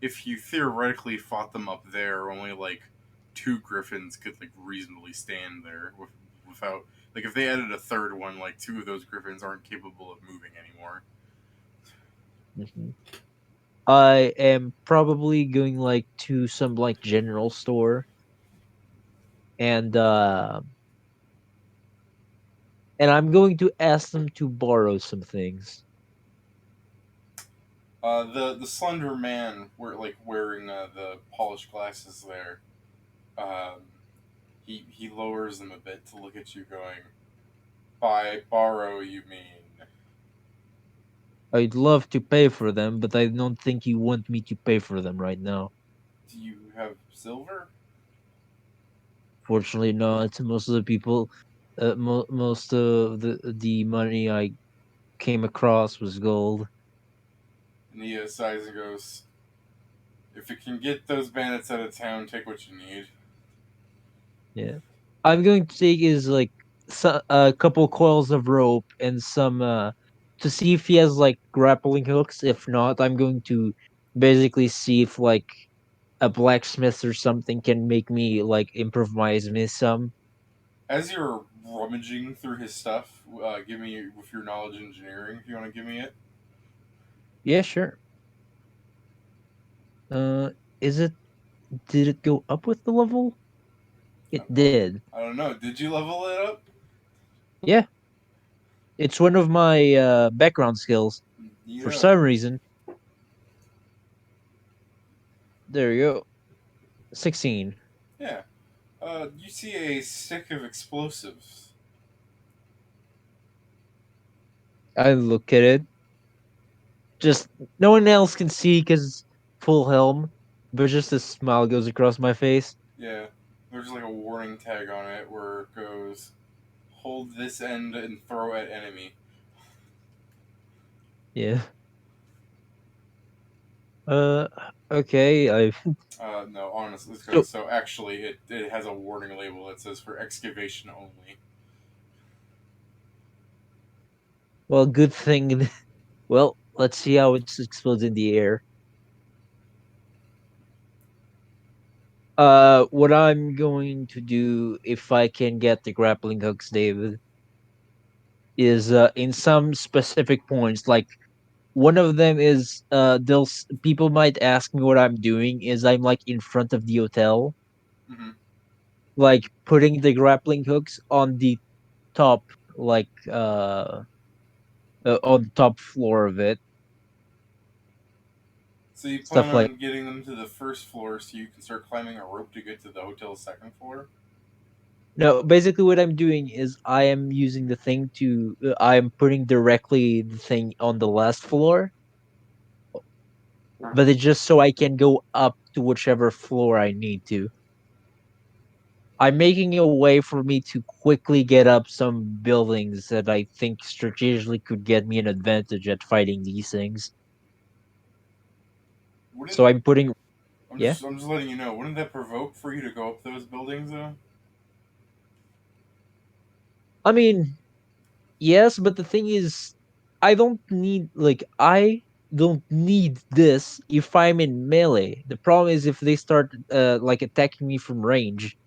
If you theoretically fought them up there, only like two griffins could like reasonably stand there without, like, if they added a third one, like two of those griffins aren't capable of moving anymore. Hmm. I am probably going like to some like general store and I'm going to ask them to borrow some things. The slender man, wearing the polished glasses there. Um, he lowers them a bit to look at you, going, "By borrow, you mean? I'd love to pay for them, but I don't think you want me to pay for them right now. Do you have silver?" Fortunately, not. Most of the people, most of the money I came across was gold. And he sighs and goes, "If it can get those bandits out of town, take what you need." Yeah, I'm going to take is like a couple coils of rope and some to see if he has like grappling hooks. If not, I'm going to basically see if like a blacksmith or something can make me like improvise me some. As you're rummaging through his stuff, give me with your knowledge of engineering if you want to give me it. Yeah, sure. Uh, is it? Did it go up with the level? It did. I don't know. Did you level it up? Yeah, it's one of my background skills. You For know. some reason, there you go. 16. Yeah. You see a stick of explosives. I look at it. Just no one else can see because full helm, but just a smile goes across my face. Yeah. There's like a warning tag on it where it goes, "Hold this end and throw at enemy." Yeah. Uh. Okay. I. No, honestly, this So goes. So actually, it has a warning label that says for excavation only. well, good thing. Well, let's see how it explodes in the air. What I'm going to do if I can get the grappling hooks, David, is in some specific points. Like one of them is people might ask me what I'm doing. Is I'm like in front of the hotel, Mm-hmm. like putting the grappling hooks on the top, like on the top floor of it, So you plan stuff like. on getting them to the first floor so you can start climbing a rope to get to the hotel's second floor? No, basically what I'm doing is I am using the thing to I'm putting directly the thing on the last floor but it's just so I can go up to whichever floor I need to. I'm making a way for me to quickly get up some buildings that I think strategically could get me an advantage at fighting these things. So Wouldn't I'm putting, yeah. I'm just letting you know. Wouldn't that provoke for you to go up those buildings though? I mean, yes, but the thing is, I don't need this if I'm in melee. The problem is if they start like attacking me from range.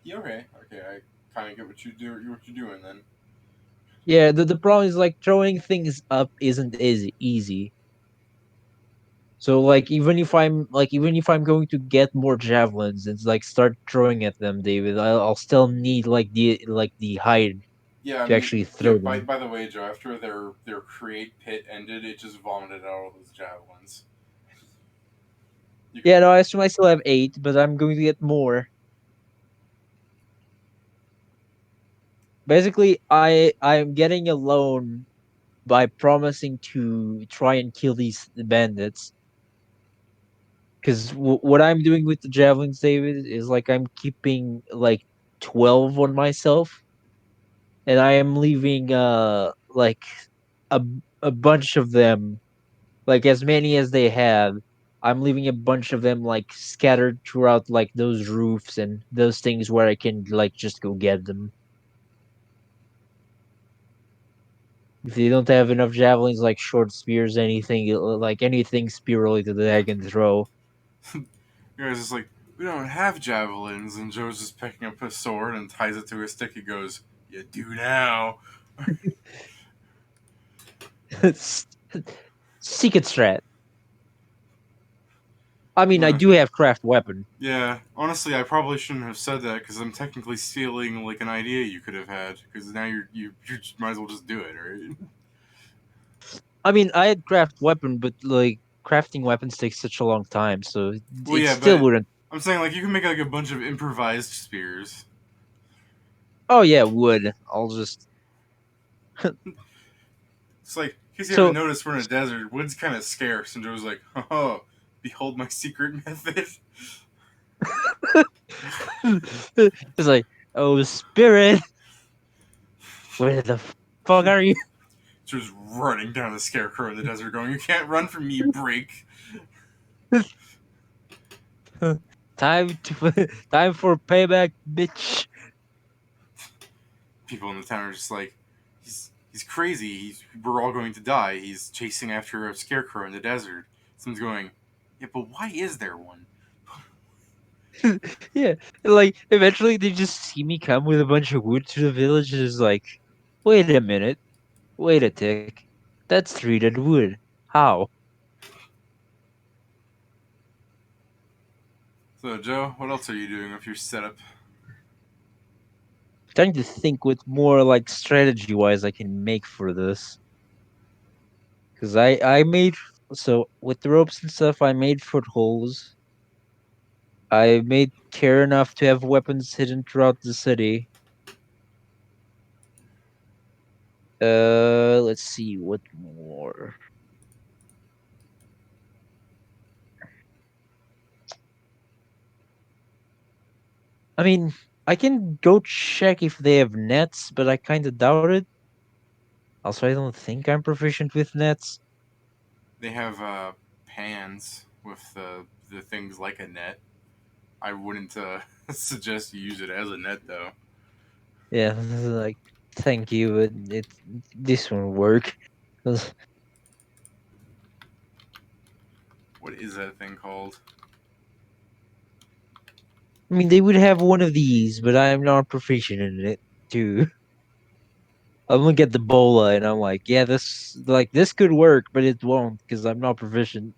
Yeah, okay, okay. I kind of get what you do. What you're doing then. Yeah, the problem is like throwing things up isn't as easy. So like even if I'm going to get more javelins and like start throwing at them, David, I'll still need like the hide Yeah, I to mean, actually yeah. throw By them. by the way, Joe, after their create pit ended, it just vomited out all those javelins. You Yeah, no, I assume I still have 8, but I'm going to get more. Basically, I'm getting a loan by promising to try and kill these bandits. Because what I'm doing with the javelins, David, is like I'm keeping like 12 on myself, and I am leaving like a a bunch of them, like as many as they have. I'm leaving a bunch of them like scattered throughout like those roofs and those things where I can like just go get them. If they don't have enough javelins, like short spears, anything like anything spear related that I can throw. guys just like, we don't have javelins, and Joe's just picking up his sword and ties it to his stick. He goes, "You do now." Secret strat. I mean, I Uh, do have craft weapon. yeah, honestly, I probably shouldn't have said that because I'm technically stealing like an idea you could have had. Because now you might as well just do it, right? I mean, I had craft weapon, but like crafting weapons takes such a long time, so Well, it yeah, still but wouldn't. I'm saying like you can make like a bunch of improvised spears. Oh yeah, wood. I'll just It's like, in case you haven't so noticed, we're in a desert. Wood's kind of scarce, and Joe's like, "Oh, behold my secret method." it's like, oh spirit, where the fuck are you? Joe's running down the scarecrow in the desert, going, "You can't run from me, break." time to time for payback, bitch. People in the town are just like, he's crazy. We're all going to die. He's chasing after a scarecrow in the desert. Someone's going, yeah, but why is there one? Yeah, like eventually they just see me come with a bunch of wood to the village, and is like, wait a minute, wait a tick, that's 3 dead wood. How? So, Joe, what else are you doing with your setup? Trying to think what more like strategy wise I can make for this. Because I made so with the ropes and stuff I made footholds. I made care enough to have weapons hidden throughout the city. Let's see what more. I mean, I can go check if they have nets, but I kind of doubt it. Also, I don't think I'm proficient with nets. They have pans with the things like a net. I wouldn't suggest you use it as a net, though. Yeah, like thank you, but this won't work. 'Cause, What is that thing called? I mean, they would have one of these, but I'm not proficient in it too. I'm looking at the bola and I'm like, yeah, this could work, but it won't because I'm not proficient.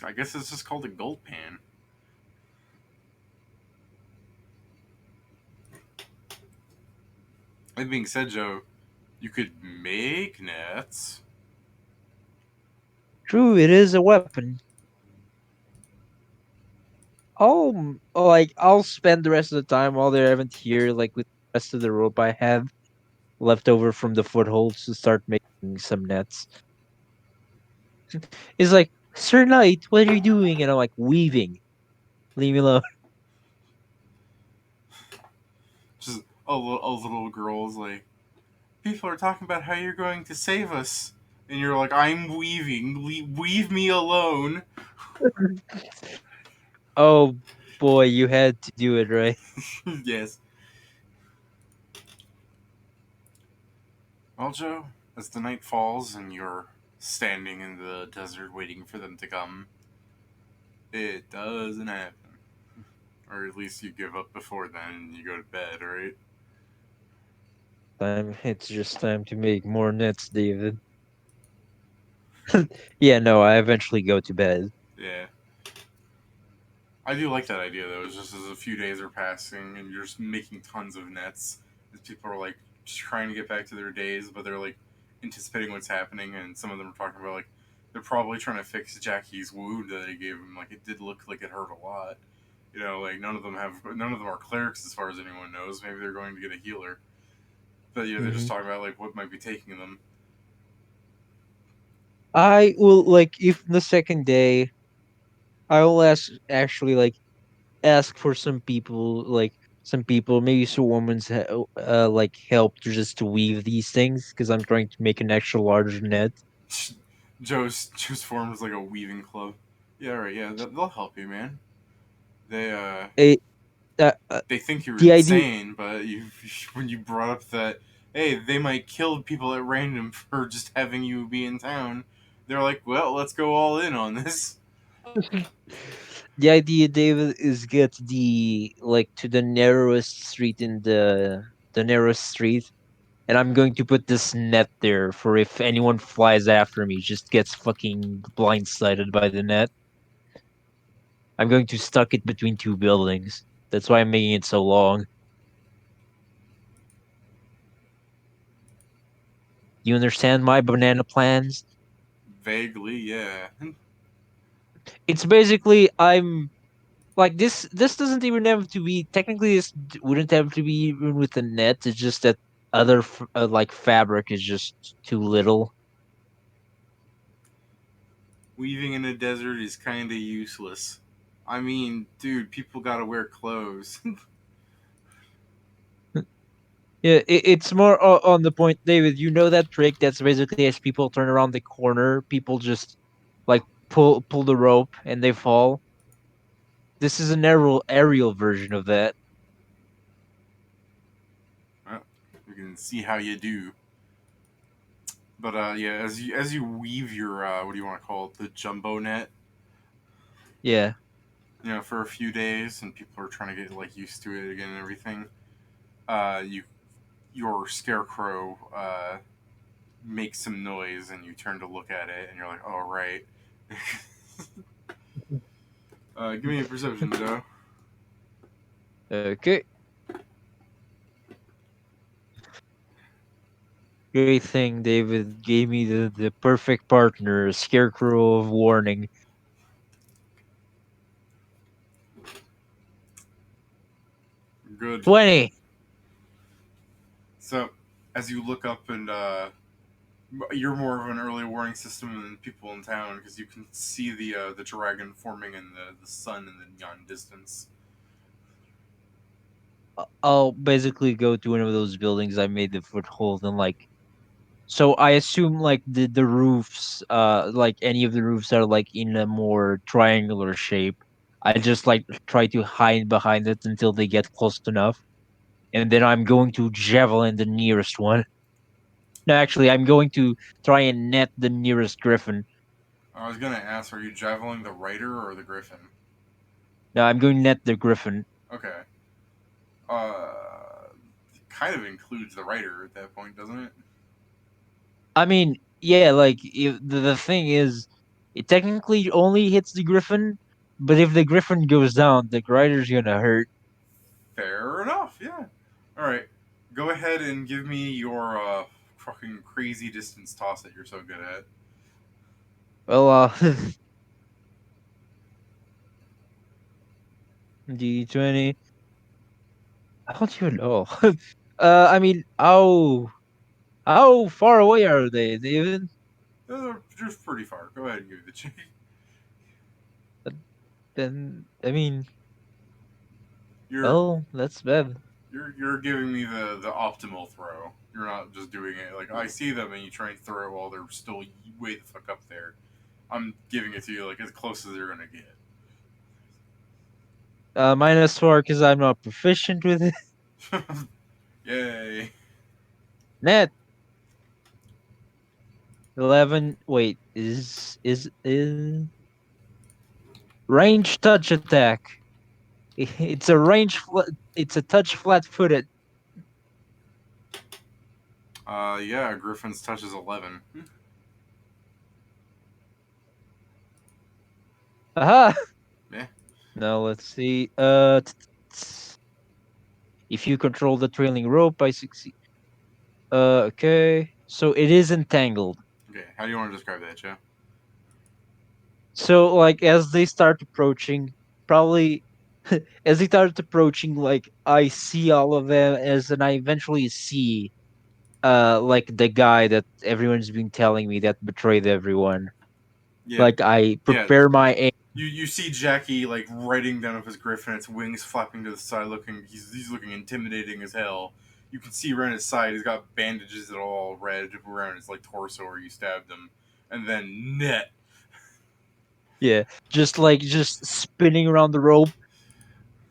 I guess it's just called a gold pan. That being said, Joe, you could make nets. True, it is a weapon. I'll spend the rest of the time while they're haven't here, like with the rest of the rope I have. left over from the footholds to start making some nets. He's like, Sir Knight, what are you doing? And I'm like, weaving. Leave me alone. Just a little girl's like, people are talking about how you're going to save us, and you're like, I'm weaving. Leave me alone. Oh boy, you had to do it, right? Yes. Well, Joe, as the night falls and you're standing in the desert waiting for them to come, it doesn't happen. Or at least you give up before then and you go to bed, right? It's just time to make more nets, David. Yeah, no, I eventually go to bed. Yeah. I do like that idea though. It's just as a few days are passing and you're just making tons of nets. As people are like trying to get back to their days, but they're like anticipating what's happening, and some of them are talking about like they're probably trying to fix Jackie's wound that they gave him. Like it did look like it hurt a lot. You know, like none of them are clerics as far as anyone knows. Maybe they're going to get a healer, but yeah, they're just Hmm. talking about like what might be taking them. I will like if the second day I will actually like ask for some people, maybe some women's like help to just to weave these things because I'm trying to make an extra large net. Joe's forms like a weaving club. Yeah, right. Yeah, they'll help you, man. They It, uh, uh, they think you're the idea, insane, but you when you brought up that hey, they might kill people at random for just having you be in town, they're like, well, let's go all in on this. the idea, David, is get the like to the narrowest street in the narrowest street, and I'm going to put this net there for if anyone flies after me, just gets fucking blindsided by the net. I'm going to stuck it between two buildings. That's why I'm making it so long. You understand my banana plans? Vaguely, yeah. It's basically I'm like this doesn't even have to be technically wouldn't have to be even with the net. It's just that like fabric is just too little. Weaving in a desert is kind of useless. I mean, dude, people gotta wear clothes. Yeah, it's more on the point, David. You know that trick that's basically as people turn around the corner, people just like pull the rope and they fall. This is an aerial version of that. Well, you can see how you do. But yeah, as you weave your what do you want to call it, the jumbo net, Yeah. you know, for a few days, and people are trying to get like used to it again and everything. You your scarecrow makes some noise, and you turn to look at it, and you're like, "Oh right." Give me a perception, Joe. Okay. Great thing David gave me the perfect partner, scarecrow of warning. Good. 20. So, as you look up and you're more of an early warning system than people in town because you can see the dragon forming in the sun in the neon distance. I'll basically go to one of those buildings I made the foothold and like so I assume like the roofs like any of the roofs are like in a more triangular shape. I just like try to hide behind it until they get close enough, and then I'm going to javelin the nearest one. No, actually I'm going to try and net the nearest griffin. I was gonna ask, are you javeling the rider or the griffin? No, I'm going to net the griffin. Okay. It kind of includes the rider at that point, doesn't it? I mean, yeah, like if the thing is, it technically only hits the griffin, but if the griffin goes down, the rider's gonna hurt. Fair enough. Yeah. All right. Go ahead and give me your fucking crazy distance toss that you're so good at. Well, D20. I don't even know. I mean, oh. How far away are they, David? They're just pretty far. Go ahead and give me the check. But then, I mean, You're well, that's bad. you're giving me the optimal throw. You're not just doing it like I see them and you try and throw while they're still way the fuck up there. I'm giving it to you like as close as you're gonna -4 because I'm not proficient with it. get. Yay! Net 11. Wait, is range touch attack? It's a it's a touch flat-footed. Yeah, Griffin's touch is 11. Aha! Yeah. Now let's see. If you control the trailing rope, I succeed. Okay. So it is entangled. Okay. How do you want to describe that, Joe? So like as they start approaching, probably as they start approaching, like I see all of them as, and I eventually see like the guy that everyone's been telling me that betrayed everyone. Yeah. Like I Yeah. prepare my aim. You see Jackie like riding down of his griffin, its wings flapping to the side, looking he's looking intimidating as hell. You can see around his side he's got bandages that are all red around his like torso where you stabbed him, and then net. Yeah, just spinning around the rope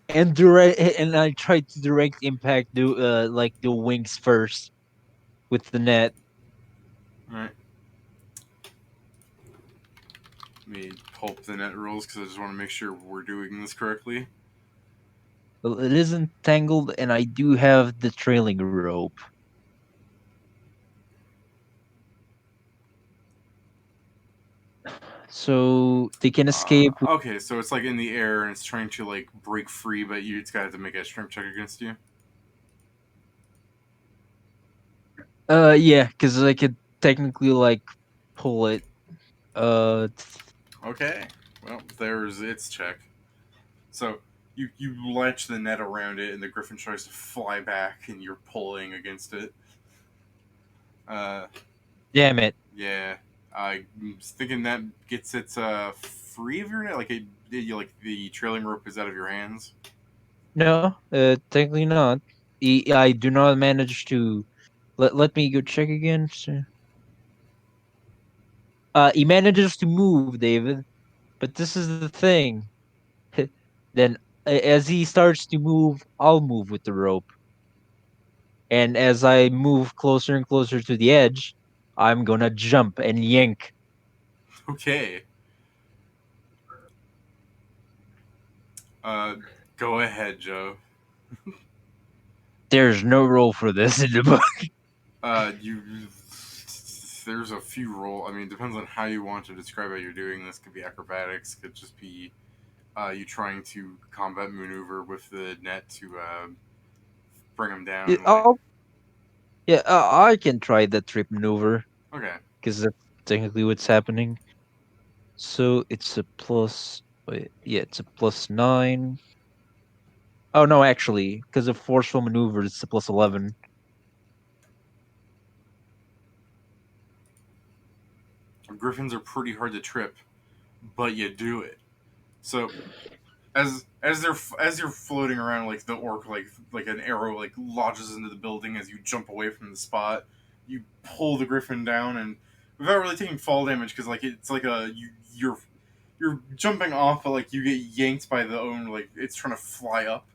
and direct, and I try to direct impact the like the wings first with the net. All right, let me pull up the net rules because I just want to make sure we're doing this correctly. Well, it isn't tangled, and I do have the trailing rope. So they can escape. Okay, so it's like in the air and it's trying to like break free, but it's got to make a strength check against you. Yeah, because I could technically like pull it. Uh, Okay, well there's its check. So you latch the net around it, and the griffin tries to fly back, and you're pulling against it. Uh, damn it! yeah, I'm thinking that gets it free of your net. Like like the trailing rope is out of your hands. No, technically not. I do not manage to. Let me go check again. He manages to move, David. But this is the thing. Then, as he starts to move, I'll move with the rope. And as I move closer and closer to the edge, I'm gonna jump and yank. Okay. Uh, go ahead, Joe. There's no role for this in the book. You. There's a few roll. I mean, it depends on how you want to describe how you're doing this. Could be acrobatics. Could just be you trying to combat maneuver with the net to bring him Yeah, down. Like, I'll, yeah, I can try that trip maneuver okay, because that's technically what's happening. So it's a plus. Wait, yeah, it's a +9. Oh no, actually, because of forceful maneuver, it's a +11. griffins are pretty hard to trip, but you do it. So as you're floating around, like the orc, like an arrow like lodges into the building as you jump away from the spot. You pull the griffin down, and without really taking fall damage, because like it's like you're jumping off, but like you get yanked by the own, like it's trying to fly up,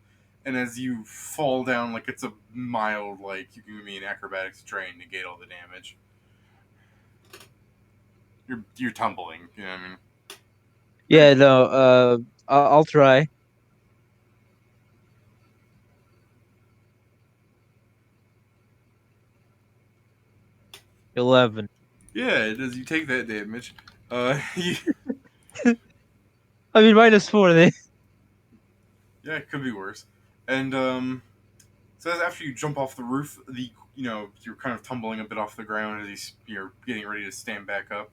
and as you fall down, like it's a mild, like you can give me an acrobatics to try and negate all the damage. You're tumbling, you know what I mean? All right. Yeah, no, I'll try. 11. Yeah, it does. You take that damage. You, I mean, -4 then. yeah, it could be worse. And so that's after you jump off the roof, you're kind of tumbling a bit off the ground as you're getting ready to stand back up,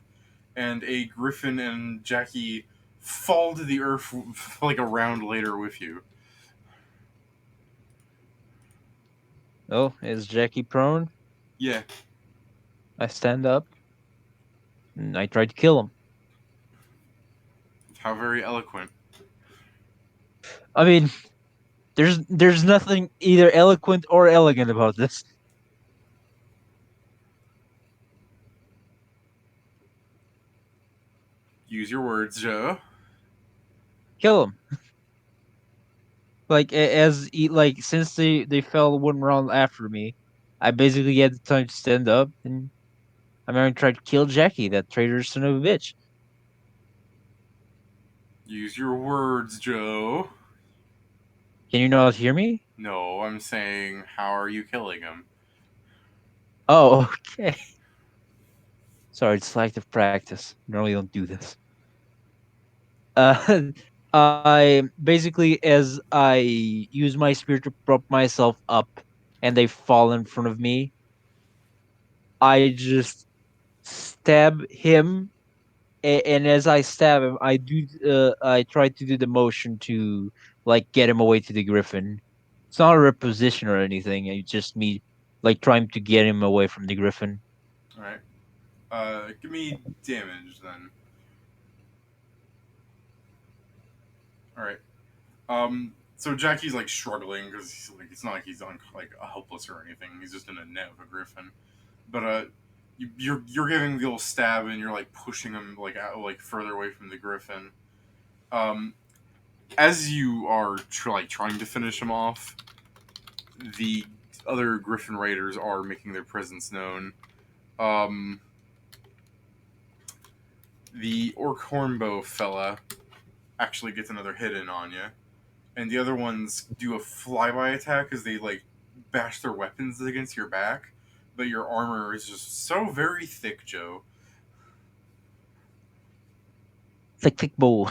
and a griffin and Jackie fall to the earth like a round later with you. Oh, is Jackie prone? Yeah, I stand up and I try to kill him. How very eloquent. I mean, there's nothing either eloquent or elegant about this. Use your words, Joe. Kill him. Like like since they fell one round after me, I basically had the time to stand up and I'm going to try to kill Jackie, that traitor son of a bitch. Use your words, Joe. Can you not hear me? No, I'm saying, how are you killing him? Oh, okay. Sorry, it's lack of practice. Normally don't do this. Uh, I basically, as I use my spear to prop myself up, and they fall in front of me, I just stab him, and as I stab him, I try to do the motion to like get him away to the griffin. It's not a reposition or anything. It's just me like trying to get him away from the griffin. Alright. Give me damage then. Alright. So Jackie's like struggling because he's like it's not like he's on like helpless or anything. He's just in a net of a griffin. But you're giving the old stab and you're like pushing him like out like further away from the griffin. Um, as you are like trying to finish him off, the other griffin raiders are making their presence known. Um, the orc hornbow fella actually gets another hit in on you, and the other ones do a flyby attack as they like bash their weapons against your back, but your armor is just so very thick, Joe. Thick bow.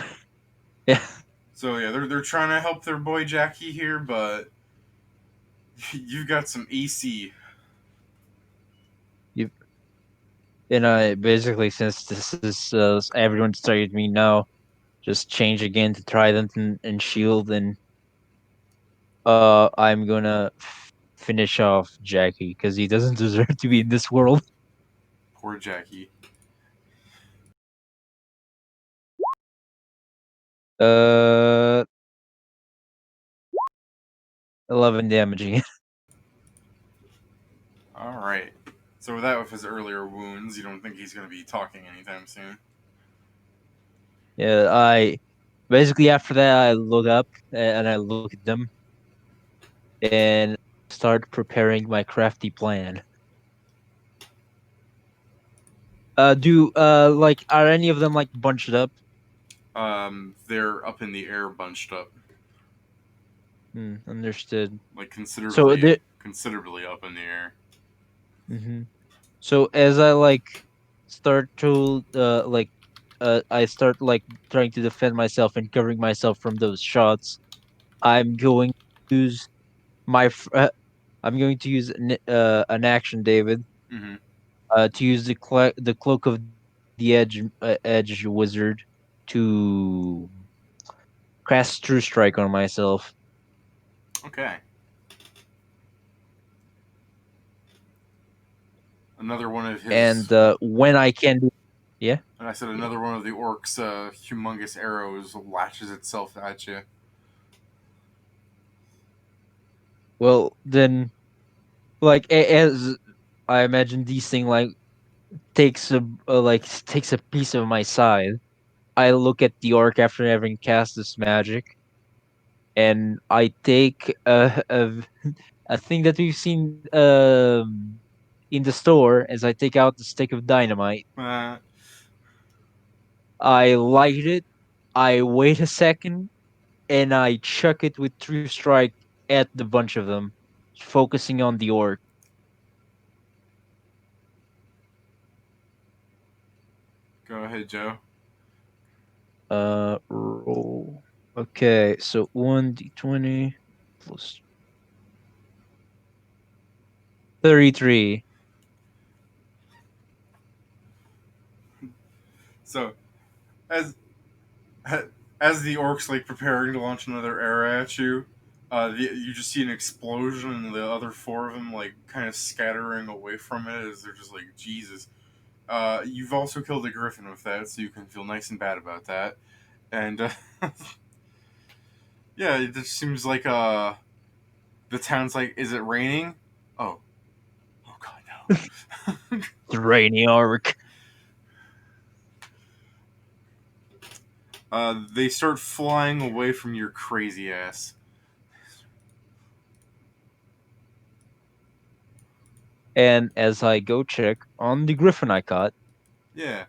Yeah, So yeah, they're trying to help their boy Jackie here, but you've got some AC. you and I basically since this is everyone's targeting me now, just change again to trident and shield, and I'm gonna finish off Jackie because he doesn't deserve to be in this world. Poor Jackie. Uh, 11 damaging. All right. So with that, with his earlier wounds, you don't think he's going to be talking anytime soon? Yeah, I basically after that I look up and I look at them and start preparing my crafty plan. Do like are any of them like bunched up? They're up in the air, bunched up, Understood. like So the considerably up in the air. hmm so as I like start to I start like trying to defend myself and covering myself from those shots. I'm going to use I'm going to use an action, David, Mm-hmm. to use the cloak of the edge wizard to cast True Strike on myself. Okay. Another one of his. And when I can do, yeah, And I said another one of the orcs' humongous arrows lashes itself at you. well then, like as I imagine these thing like takes a piece of my side. I look at the orc after having cast this magic, and I take a thing that we've seen in the store. As I take out the stick of dynamite, Uh, I light it. I wait a second, and I chuck it with True Strike at the bunch of them, focusing on the orc. go ahead, Joe. Roll. Okay, so 1d20 plus 33. So as as the orcs like preparing to launch another arrow at you, You just see an explosion, and the other four of them like kind of scattering away from it as they're just like Jesus. You've also killed a griffin with that, so you can feel nice and bad about that. And yeah, it just seems like the town's like, is it raining? Oh, oh God, no. The rainy ark. They start flying away from your crazy ass. And as I go check on the griffin I caught, Yeah,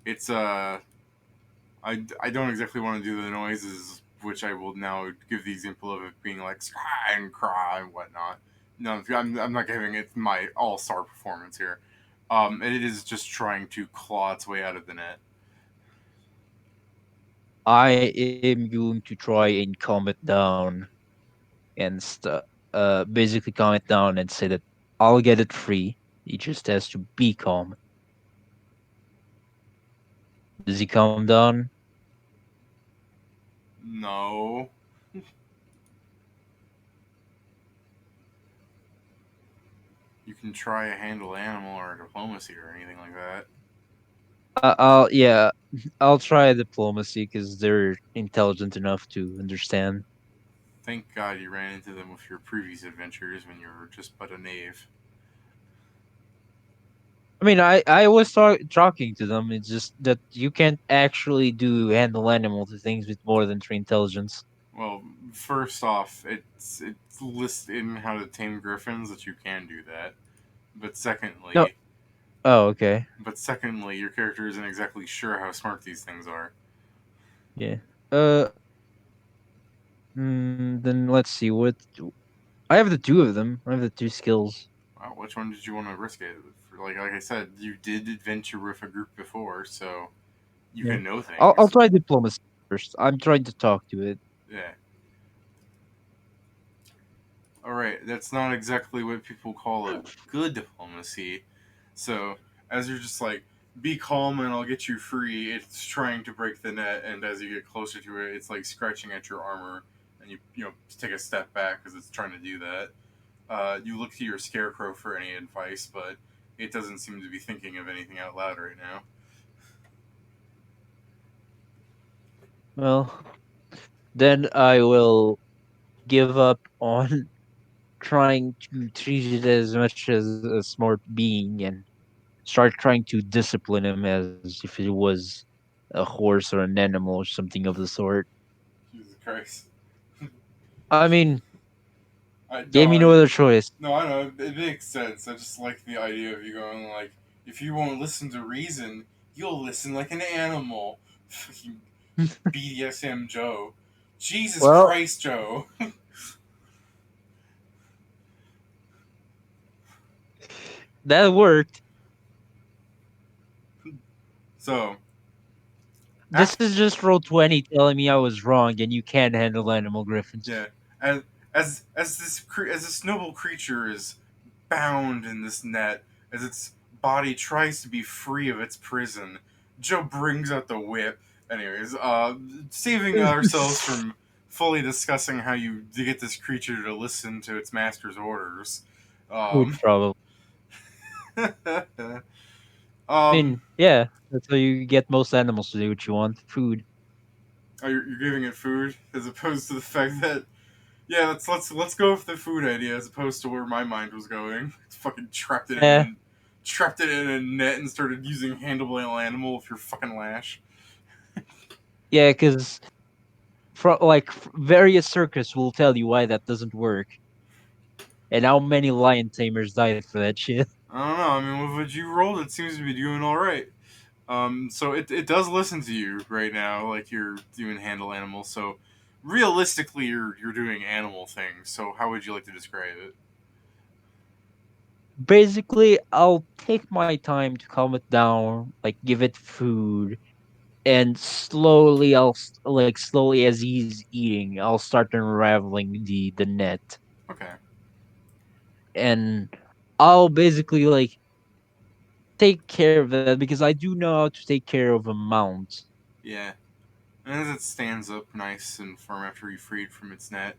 it's I don't exactly want to do the noises, which I will now give the example of it being like sky and cry and whatnot. No, I'm not giving it my all star performance here. It is just trying to claw its way out of the net. I am going to try and calm it down and basically calm it down and say that I'll get it free. He just has to be calm. Does he calm down? No, you can try a handle animal or a diplomacy or anything like that. I'll yeah, I'll try diplomacy because they're intelligent enough to understand. Thank God you ran into them with your previous adventures when you were just but a knave. I mean, I was talking to them. It's just that you can't actually do handle animal to things with more than three intelligence. Well, first off, it's listed in how to tame griffins that you can do that. But No. secondly, Oh, okay. your character isn't exactly sure how smart these things are. Yeah. Uh. Then let's see. I have the two of them. I have the two skills. Which one did you want to risk it? For, like I said, you did adventure with a group before, so you Yeah. can know I'll things. try diplomacy first. I'm trying to talk to it. Yeah. All right. That's not exactly what people call a good diplomacy. So as you're just like, be calm and I'll get you free. It's trying to break the net, and as you get closer to it, it's like scratching at your armor, and you take a step back because it's trying to do that. You look to your scarecrow for any advice, but it doesn't seem to be thinking of anything out loud right now. Well, then I will give up on trying to treat it as much as a smart being and start trying to discipline him as if it was a horse or an animal or something of the sort. Jesus Christ. I mean, I gave don't. me no other choice. No, I know it makes sense. I just like the idea of you going like, if you won't listen to reason, you'll listen like an animal. Fucking BDSM Joe. Jesus Well, Christ, Joe. that worked. So This after is just roll 20 telling me I was wrong and you can't handle animal griffins. yeah, as as this noble creature is bound in this net, as its body tries to be free of its prison, Joe brings out the whip. Anyways, saving ourselves from fully discussing how you get this creature to listen to its master's orders. Food, Um, probably. I um, mean, yeah, that's how you get most animals to do what you want food. oh, you're giving it food as opposed to the fact that yeah, let's go with the food idea as opposed to where my mind was going. Fucking Yeah, trapped it in a net and started using handleable animal with your fucking lash. yeah, because various circus will tell you why that doesn't work and how many lion tamers died for that shit. I don't know. I mean, with what you rolled, it seems to be doing all right. So it does listen to you right now, like you're doing handle animals. So realistically, you're doing animal things. So how would you like to describe it? Basically, I'll take my time to calm it down, like give it food, and slowly slowly as he's eating, I'll start unraveling the net, Okay. and I'll basically take care of that because I do know how to take care of a mount. Yeah. And as it stands up nice and firm after you free it from its net,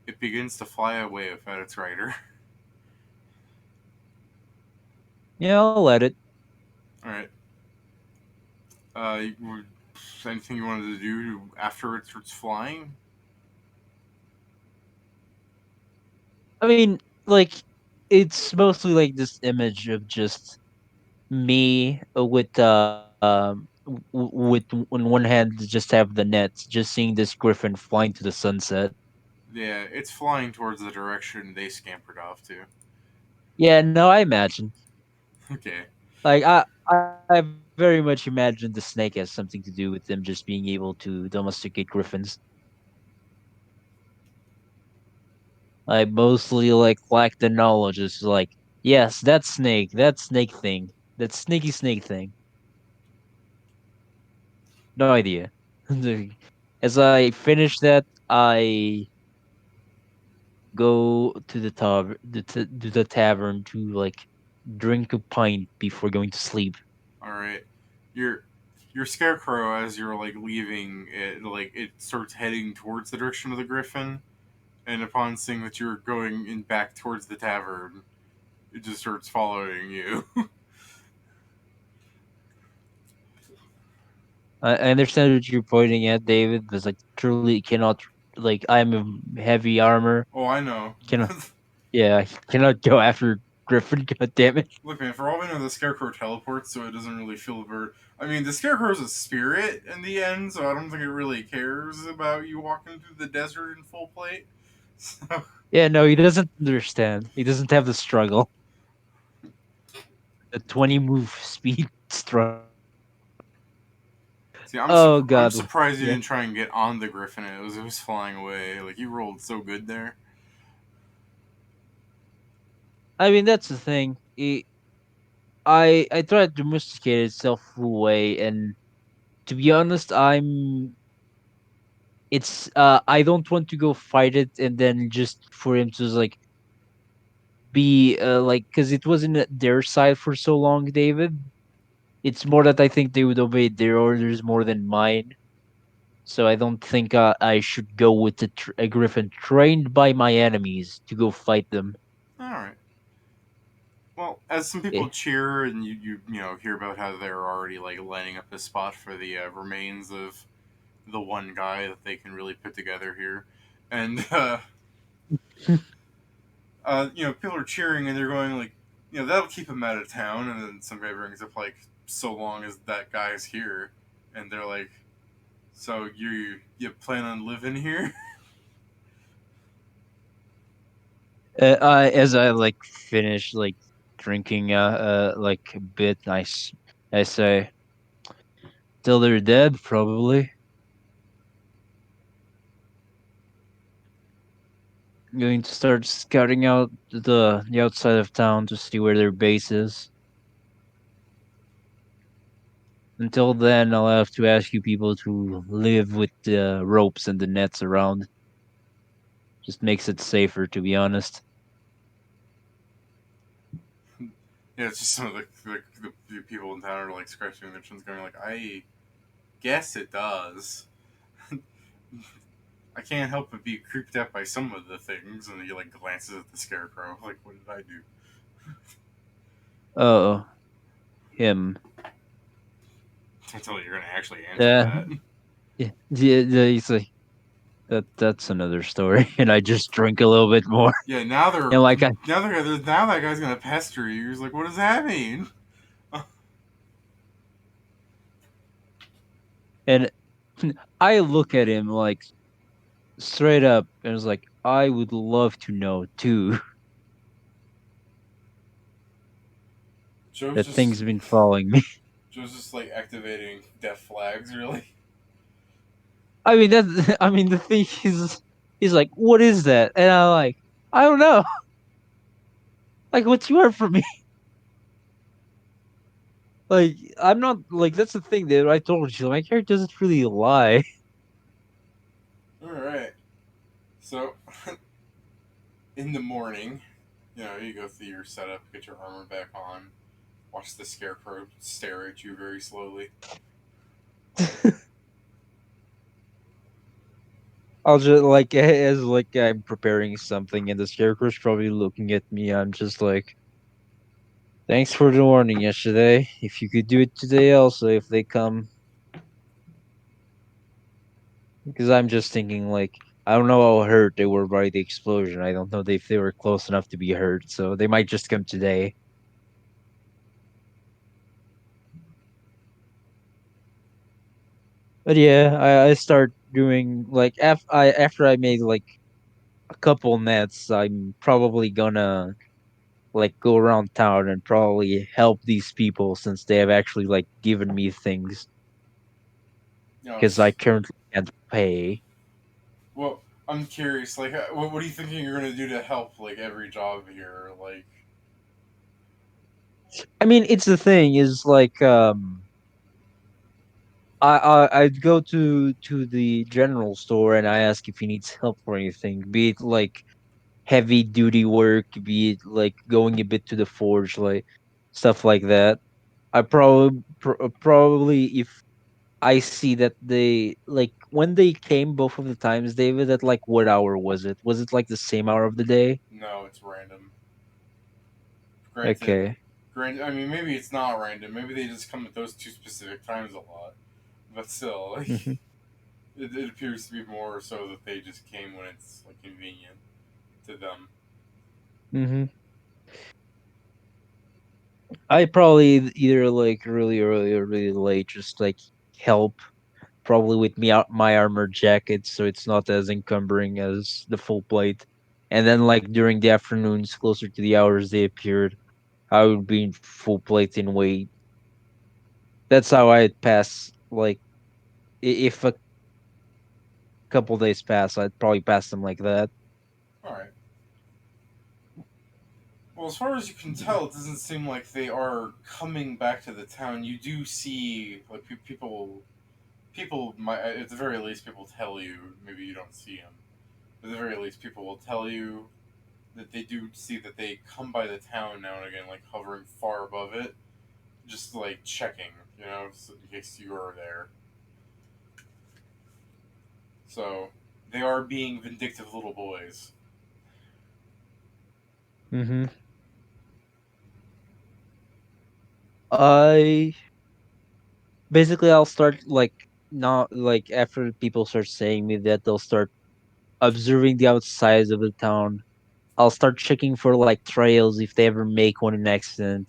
it begins to fly away without its rider. Yeah, I'll let it. Alright. Uh, anything you wanted to do after it starts flying? I mean, like, it's mostly like this image of just me with on one hand just have the net, just seeing this griffin flying to the sunset. Yeah, it's flying towards the direction they scampered off to. Yeah, no, I imagine. Okay. Like I very much imagine the snake has something to do with them just being able to domesticate griffins. I mostly like lack the knowledge. It's like, yes, that snake thing, that sneaky snake thing. No idea. As I finish that, I go to the tavern to like drink a pint before going to sleep. Alright. Your your scarecrow as you're like leaving it starts heading towards the direction of the griffin, and upon seeing that you're going in back towards the tavern, it just starts following you. I understand what you're pointing at, David. There's like truly cannot like I'm a heavy armor. Oh, I know. Cannot yeah, I cannot go after Griffin. God damn it. Look, man, for all we know, the Scarecrow teleports, so it doesn't really feel very. I mean, the Scarecrow's a spirit in the end, so I don't think it really cares about you walking through the desert in full plate. So, Yeah, no, he doesn't understand. He doesn't have the struggle, the 20 move speed struggle. see, Oh I'm god, surprised you yeah. didn't try and get on the Griffin. It was flying away. Like you rolled so good there. I mean that's the thing. I tried to domesticate itself away, and to be honest, I don't want to go fight it and then just for him to like be like because it wasn't at their side for so long, David. It's more that I think they would obey their orders more than mine. So I don't think I should go with a griffin trained by my enemies to go fight them. All right. Well, as some people Eh, cheer and you know hear about how they're already like lining up a spot for the remains of the one guy that they can really put together here, and people are cheering and they're going like, that'll keep him out of town. And then some guy brings up like, so long as that guy's here, and they're like, so you plan on living here? as I like finish like drinking like a bit, I say till they're dead probably. Going to start scouting out the outside of town to see where their base is. Until then, I'll have to ask you people to live with the ropes and the nets around. Just makes it safer, to be honest. Yeah, it's just some of the people in town are like scratching their chins, going like, I guess it does. I can't help but be creeped out by some of the things, and he like glances at the scarecrow, like, what did I do? Oh, him. Until you're gonna actually answer Uh, that. yeah, he's like that's another story, and I just drink a little bit more, Yeah, now they're and like I now that guy's gonna pester you. He's like, what does that mean? and I look at him like straight up, and was like, I would love to know too Joe's that just thing's been following me. Joe's just like activating death flags, really. I mean that I mean the thing is, he's like, what is that? And I'm like, I don't know. Like, what you want from me? Like, I'm not like that's the thing that I told you. My character doesn't really lie. All right. So in the morning, you go through your setup, get your armor back on, watch the scarecrow stare at you very slowly. I'll just like as like I'm preparing something, and the scarecrow's probably looking at me. I'm just like, thanks for the warning yesterday. If you could do it today, also, if they come, because I'm just thinking like, I don't know how hurt they were by the explosion. I don't know if they were close enough to be hurt, so they might just come today. But yeah, I start doing like after I made like a couple nets, I'm probably gonna like go around town and probably help these people since they have actually like given me things You know, because I currently can't pay. well, I'm curious. Like, what are you thinking you're gonna do to help like every job here? Like, I mean, it's the thing is like I'd go to the general store and I ask if he needs help for anything, be it like heavy duty work, be it like going a bit to the forge, like stuff like that. I probably if I see that they like when they came both of the times, David, at like what hour was it? Was it like the same hour of the day? no, it's random. Granted, Okay. I mean, maybe it's not random. Maybe they just come at those two specific times a lot. But still, like, Hmm. it appears to be more so that they just came when it's like convenient to them. Hmm. I probably either like really early or really late, just like help probably with me out my armor jacket, so it's not as encumbering as the full plate. And then like during the afternoons, closer to the hours they appeared, I would be in full plate in weight. That's how I'd pass. Like if a couple days pass, I'd probably pass them like that. All right. Well, as far as you can tell, it doesn't seem like they are coming back to the town. You do see like people. People might, at the very least, people tell you. Maybe you don't see them. At the very least, people will tell you that they do see that they come by the town now and again, like hovering far above it, just like checking, so in case you are there. So they are being vindictive little boys. Hmm. I basically I'll start like not like after people start saying me that they'll start observing the outsides of the town. I'll start checking for like trails if they ever make one in accident.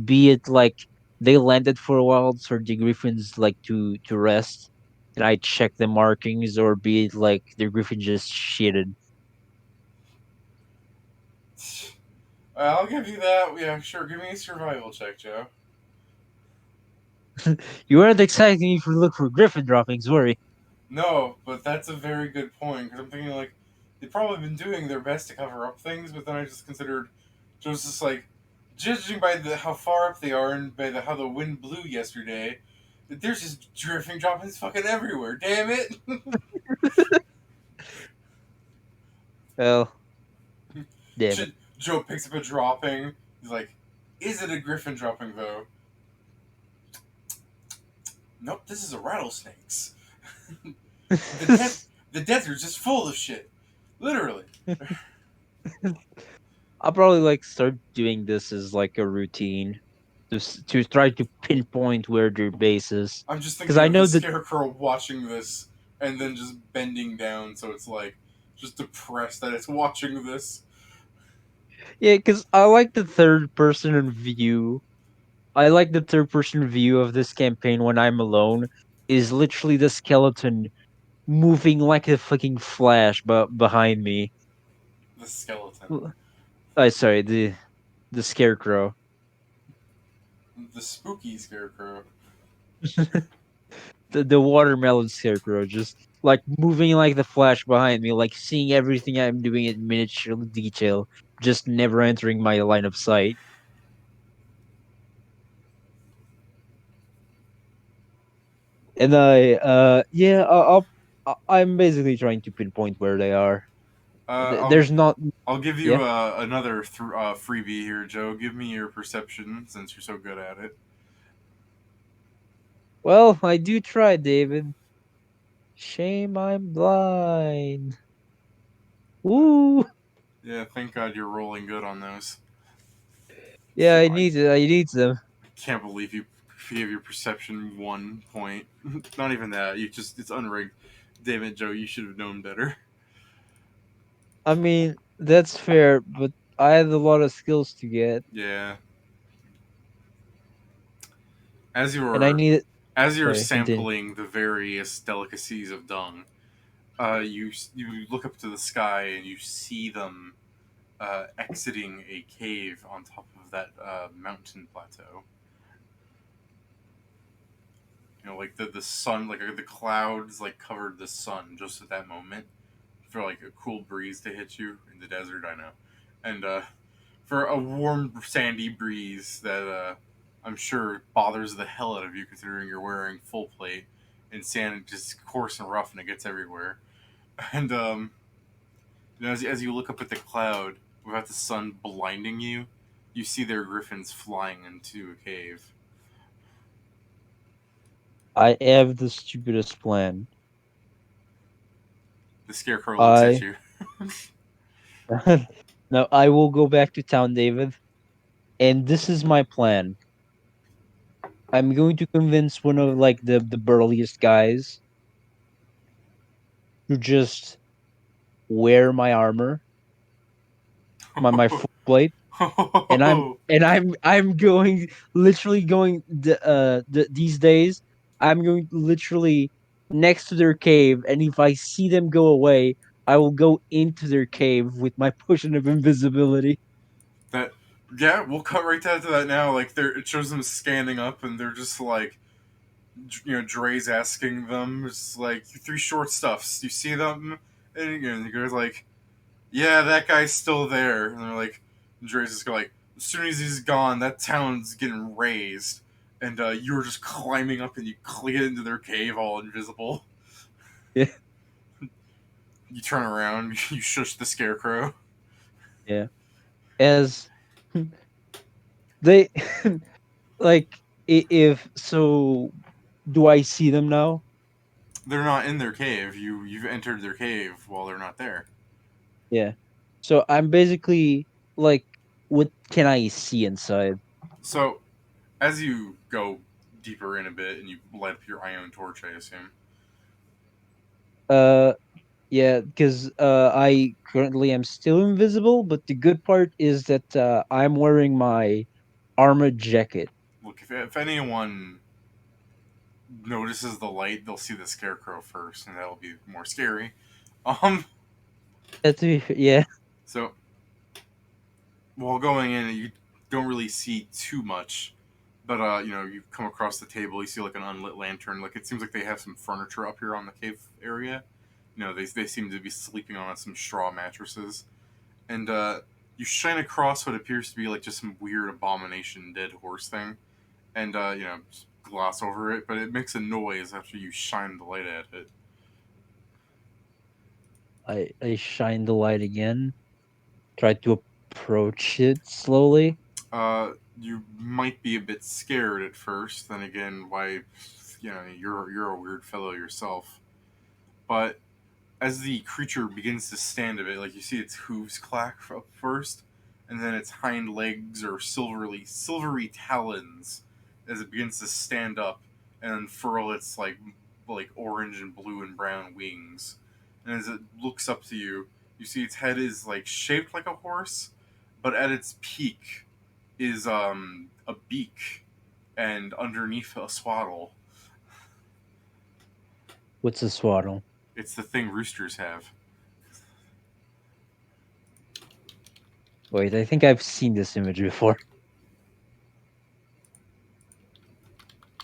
Be it like they landed for a while for the griffins like to rest, and I check the markings, or be it like the griffin just shitted. I'll give you that. Yeah, sure. Give me a survival check, Joe. You weren't expecting me to look for griffin droppings, were you? No, but that's a very good point because I'm thinking like they've probably been doing their best to cover up things, but then I just considered just like judging by how far up they are and by how the wind blew yesterday, that there's just drifting droppings fucking everywhere. Damn it! Well, damn it. Joe picks up a dropping. He's like, "Is it a griffin dropping though?" Nope, this is a rattlesnake's. the de- the desert's just full of shit, literally. I'll probably like start doing this as like a routine to try to pinpoint where their base is. I'm just Because thinking I of the know that, scarecrow watching this and then just bending down, so it's like just depressed that it's watching this. yeah, because I like the third person view. I like the third person view of this campaign when I'm alone. Is literally the skeleton moving like a fucking flash, but behind me. The skeleton, I sorry, the scarecrow. the spooky scarecrow. The watermelon scarecrow just like moving like the flash behind me, like seeing everything I'm doing in miniature detail, just never entering my line of sight. And yeah, I'm basically trying to pinpoint where they are. Uh, I'll There's not, I'll give yeah. you another freebie here, Joe. Give me your perception since you're so good at it. Well, I do try, David. Shame I'm blind. Uh, Woo! yeah, thank God you're rolling good on those. Yeah, I I need it. I need them. can't believe you gave your perception 1 point. Not even that. You just it's unrigged. Damn it, Joe. You should have known better. I mean, that's fair, but I had a lot of skills to get, Yeah. As and I you're need it. as you're Sorry, continue. sampling the various delicacies of dung, you look up to the sky and you see them exiting a cave on top of that mountain plateau. You know, like the sun, like the clouds, like covered the sun just at that moment for like a cool breeze to hit you in the desert. I know, and for a warm sandy breeze that I'm sure bothers the hell out of you considering you're wearing full plate and sand just coarse and rough and it gets everywhere. And you know, as you look up at the cloud without the sun blinding you, you see their griffins flying into a cave. I have the stupidest plan. The scarecrow looks at I you. now I will go back to town, David, and this is my plan. I'm going to convince one of like the burliest guys to just wear my armor, my full plate, and I'm going literally going these days. I'm going literally next to their cave, and if I see them go away, I will go into their cave with my potion of invisibility. that yeah, we'll cut right down to that now. Like there, it shows them scanning up, and they're just like, you know, Dre's asking them, it's like three short stuffs. You see them, and you know, the guy's like, yeah, that guy's still there, and they're like, and Dre's just go like, as soon as he's gone, that town's getting razed, and you were just climbing up, and you get into their cave all invisible. Yeah, You turn around, you shush the scarecrow. yeah. As they like, if so, do I see them now? They're not in their cave. You've entered their cave while they're not there. Yeah. So I'm basically like, what can I see inside? So as you go deeper in a bit and you light up your ion torch, I assume. Uh, yeah, because I currently am still invisible, but the good part is that I'm wearing my armored jacket. Look, if anyone notices the light, they'll see the scarecrow first, and that'll be more scary. Um, Yeah, so while going in, you don't really see too much, but you know, you come across the table, you see like an unlit lantern. Like it seems like they have some furniture up here on the cave area. You know, they seem to be sleeping on some straw mattresses, and you shine across what appears to be like just some weird abomination dead horse thing, and you know, just gloss over it, but it makes a noise after you shine the light at it. I shine the light again. Try to approach it slowly. You might be a bit scared at first. Then again, why? You know, you're a weird fellow yourself. But as the creature begins to stand a bit, like you see its hooves clack up first, and then its hind legs or silvery talons as it begins to stand up and unfurl its like orange and blue and brown wings. And as it looks up to you, you see its head is like shaped like a horse, but at its peak is a beak and underneath a swaddle. What's a swaddle? It's the thing roosters have. Wait, I think I've seen this image before.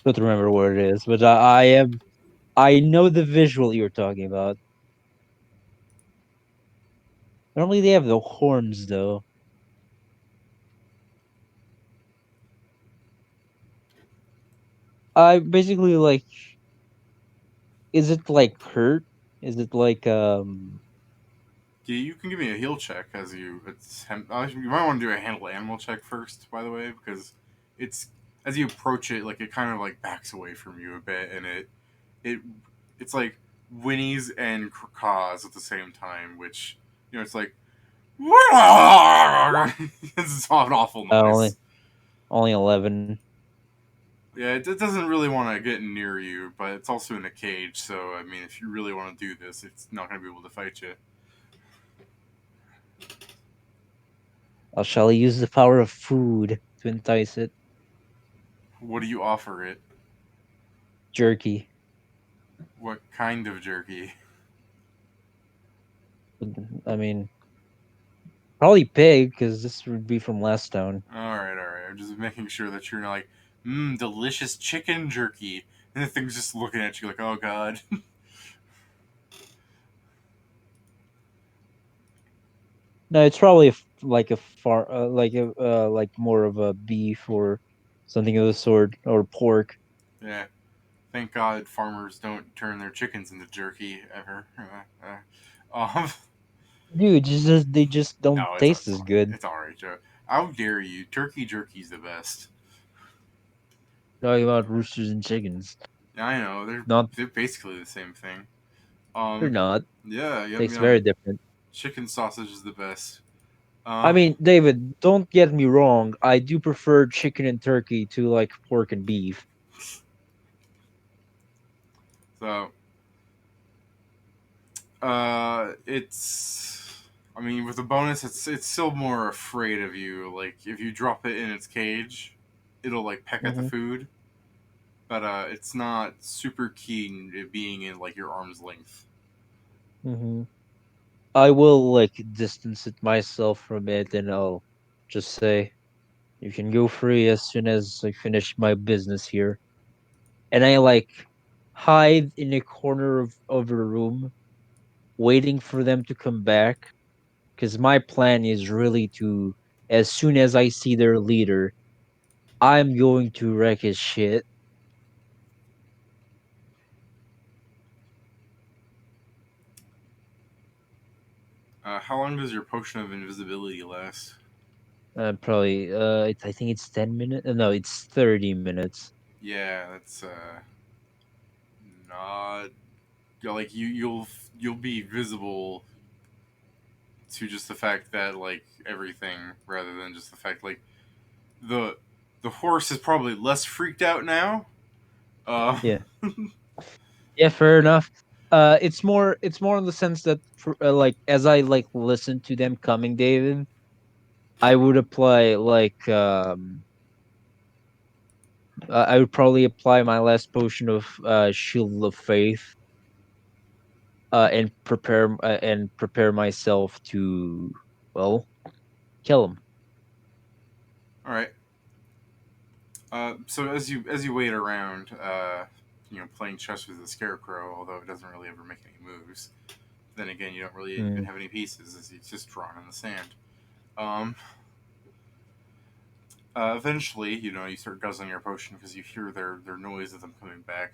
Don't remember where it is, but I am. I know the visual you're talking about. Normally they have the horns though. I basically like. Is it like hurt? Is it like Yeah, you can give me a heal check as you. You might want to do a handle animal check first, by the way, because it's as you approach it, like it kind of like backs away from you a bit, and it it's like whinnies and caws at the same time, which it's like it's an awful Only noise. 11. Yeah, it doesn't really want to get near you, but it's also in a cage. So I mean, if you really want to do this, it's not going to be able to fight you. Shall I use the power of food to entice it? What do you offer it? Jerky. What kind of jerky? I mean, probably pig, because this would be from last town. All right. I'm just making sure that you're not like, delicious chicken jerky, and the thing's just looking at you like, oh god. No, it's probably like a far, like more of a beef or something of the sort, or pork. Yeah. Thank God farmers don't turn their chickens into jerky ever. Um, Dude, they just don't no, taste as fine. good. It's all right, Joe. How dare you? Turkey jerky's the best. Talking about roosters and chickens. Yeah, I know. Not, They're basically the same thing. they're Um, not. yeah, Tastes very different. chicken sausage is the best. I Um, mean, David, don't get me wrong. I do prefer chicken and turkey to like pork and beef. so it's. I mean, with the bonus, it's still more afraid of you. Like if you drop it in its cage, it'll like peck at the Hmm. food, but it's not super keen at being in like your arm's length. Hmm. I will like distance it myself from it, and I'll just say, "You can go free as soon as I finish my business here." And I like hide in a corner of the room, waiting for them to come back. Because my plan is really to, as soon as I see their leader, I'm going to wreck his shit. How long does your potion of invisibility last? Probably. I think it's 10 minutes. No, it's 30 minutes. Yeah, that's not like you'll be visible to just the fact that like everything rather than just the fact like the the horse is probably less freaked out now. Uh, Yeah. Yeah, fair enough. It's more in the sense that like as I like listen to them coming, David, I would apply I would probably apply my last potion of Shield of Faith and prepare myself to, well, kill him. all right. So as you wait around, playing chess with the scarecrow, although it doesn't really ever make any moves. Then again, you don't really even Mm, have any pieces, as it's just drawn in the sand. Um, eventually, you start guzzling your potion because you hear their noise of them coming back,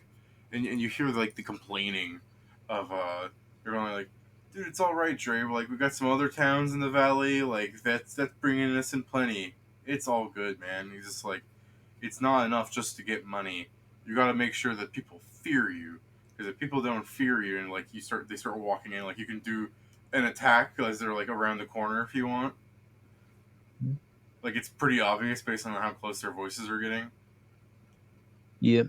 and you hear like the complaining of they're only like, dude, it's all right, Dre. Like we got some other towns in the valley, like that's bringing us in plenty. It's all good, man. He's just like, it's not enough just to get money. You got to make sure that people fear you, because if people don't fear you and like they start walking in, like you can do an attack as they're like around the corner if you want. Like it's pretty obvious based on how close their voices are getting. yeah,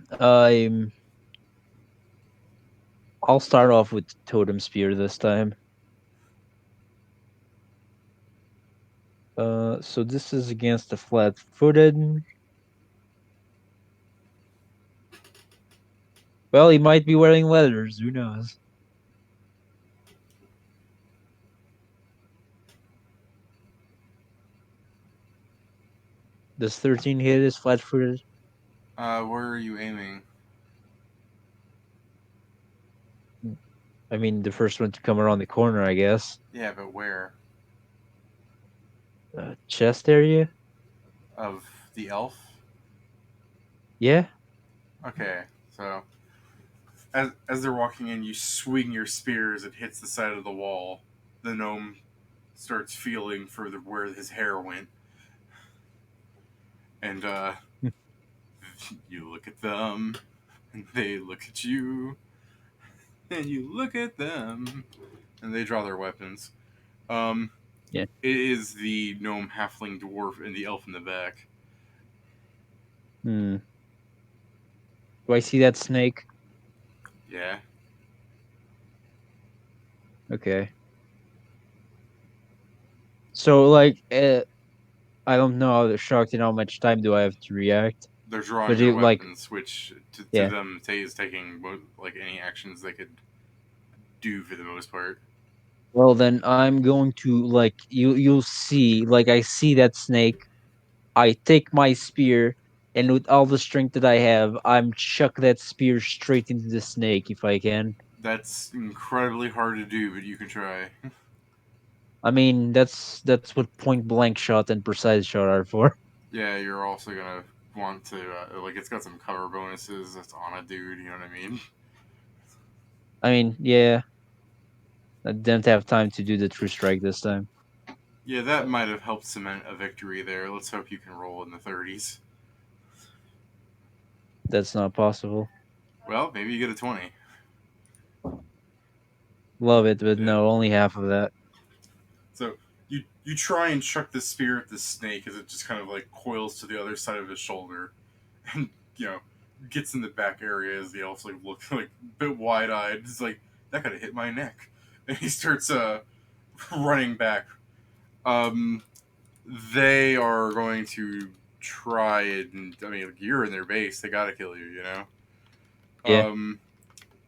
I'll start off with Totem Spear this time. So this is against the flat-footed. Well, he might be wearing leathers. Who knows? Does 13 hit is flat-footed? Where are you aiming? I mean, the first one to come around the corner, I guess. Yeah, but where? Chest area? Of the elf? Yeah. Okay, so as they're walking in, you swing your spear as it hits the side of the wall. The gnome starts feeling for where his hair went, and you look at them, and they look at you. and you look at them, and they draw their weapons. Um, Yeah. it is the gnome, halfling, dwarf, and the elf in the back. Hmm. Do I see that snake? Yeah, Okay. So like, I don't know how shocked and how much time do I have to react. they're drawing But their it like, weapons, which to yeah. them is taking like any actions they could do for the most part. Well, then I'm going to like you'll see like I see that snake. I take my spear and with all the strength that I have, I'm chuck that spear straight into the snake if I can. That's incredibly hard to do, but you can try. I mean, that's what point blank shot and precise shot are for. Yeah, you're also gonna want to like it's got some cover bonuses that's on a dude. You know what I mean? I mean, yeah, I didn't have time to do the true strike this time. Yeah, that might have helped cement a victory there. Let's hope you can roll in the 30s. That's not possible. Well, maybe you get a 20. Love it, but Yeah. no, only half of that. So you try and chuck the spear at the snake as it just kind of like coils to the other side of his shoulder, and you know gets in the back area as the elf like looks like a bit wide eyed. He's like that could have hit my neck, and he starts running back. Um, they are going to try and I mean you're in their base. They got to kill you. You know.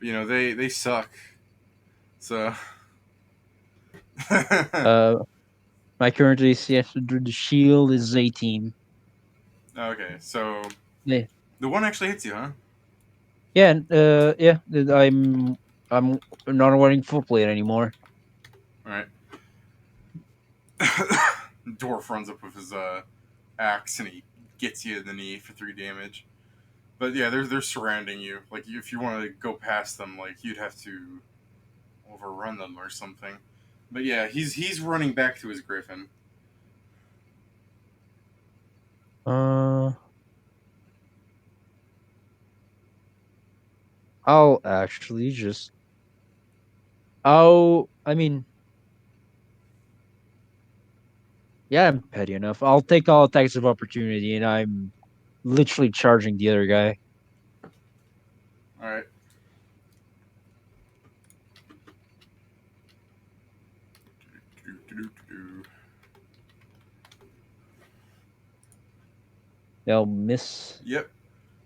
Yeah. They suck. So. Uh, my current AC under the shield is 18. Okay, so Yeah. the one actually hits you, huh? Yeah, yeah. I'm not wearing full plate anymore. All right. Dwarf runs up with his axe and he gets you in the knee for 3 damage. But yeah, they're surrounding you. Like if you want to go past them, like you'd have to overrun them or something. But yeah, he's running back to his griffin. Uh, I'll actually just. I mean, yeah, I'm petty enough. I'll take all attacks of opportunity, and I'm literally charging the other guy. All right. They'll miss. Yep.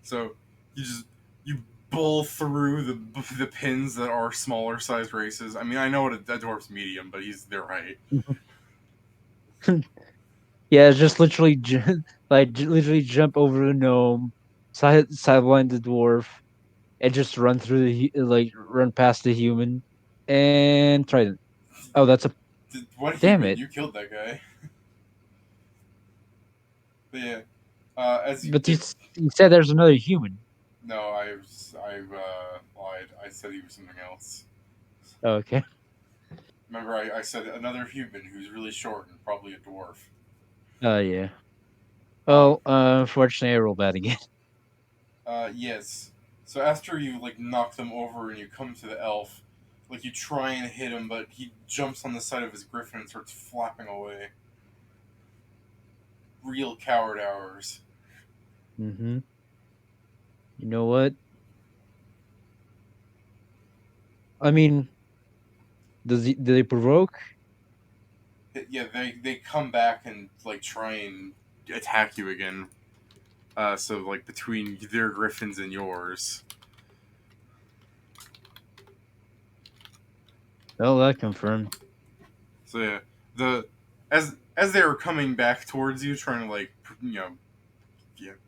So you bull through the pins that are smaller sized races. I mean, I know what a dwarf's medium, but he's their height. Yeah, just literally, literally jump over the gnome, sideline the dwarf, and just run through like run past the human, and try to. Oh, that's a What damn human? it! You killed that guy. But yeah, as you But get you said there's another human. no, I lied. I said he was something else. Oh, okay. Remember, I said another human who's really short and probably a dwarf. Oh yeah. Um, Well, unfortunately, I rolled bad again. yes. So after you like knock them over and you come to the elf, like you try and hit him, but he jumps on the side of his griffin and starts flapping away. Real coward hours. Mm-hmm. You know what? I mean, do they provoke? Yeah, they come back and like try and attack you again. So like between their griffins and yours. Oh, that confirmed. So yeah, the as they were coming back towards you, trying to like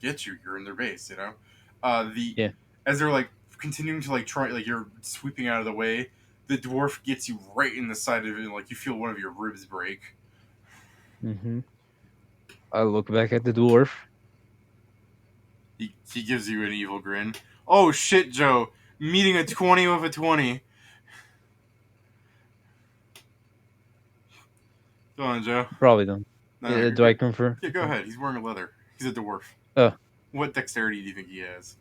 get you, you're in their base. The Yeah. as they're like continuing to like try like you're sweeping out of the way, the dwarf gets you right in the side of it, and like you feel one of your ribs break. Mm-hmm. I look back at the dwarf. He gives you an evil grin. Oh shit, Joe! Meeting a 20 with a 20. Go on, Joe. Probably don't. No, Do I confirm? yeah, go ahead. He's wearing a leather. He's a dwarf. Oh, What dexterity do you think he has?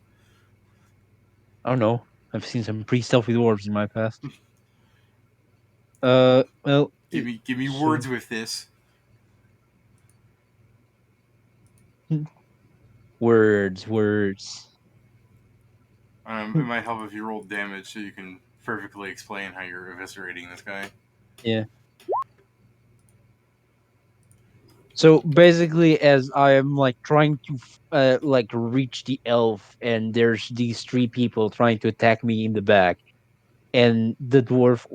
I don't know. I've seen some pretty stealthy dwarves in my past. Well, Give me so words with this. words. It might help if you roll damage so you can perfectly explain how you're eviscerating this guy. Yeah. So basically, as I am like trying to like reach the elf, and there's these three people trying to attack me in the back, and the dwarf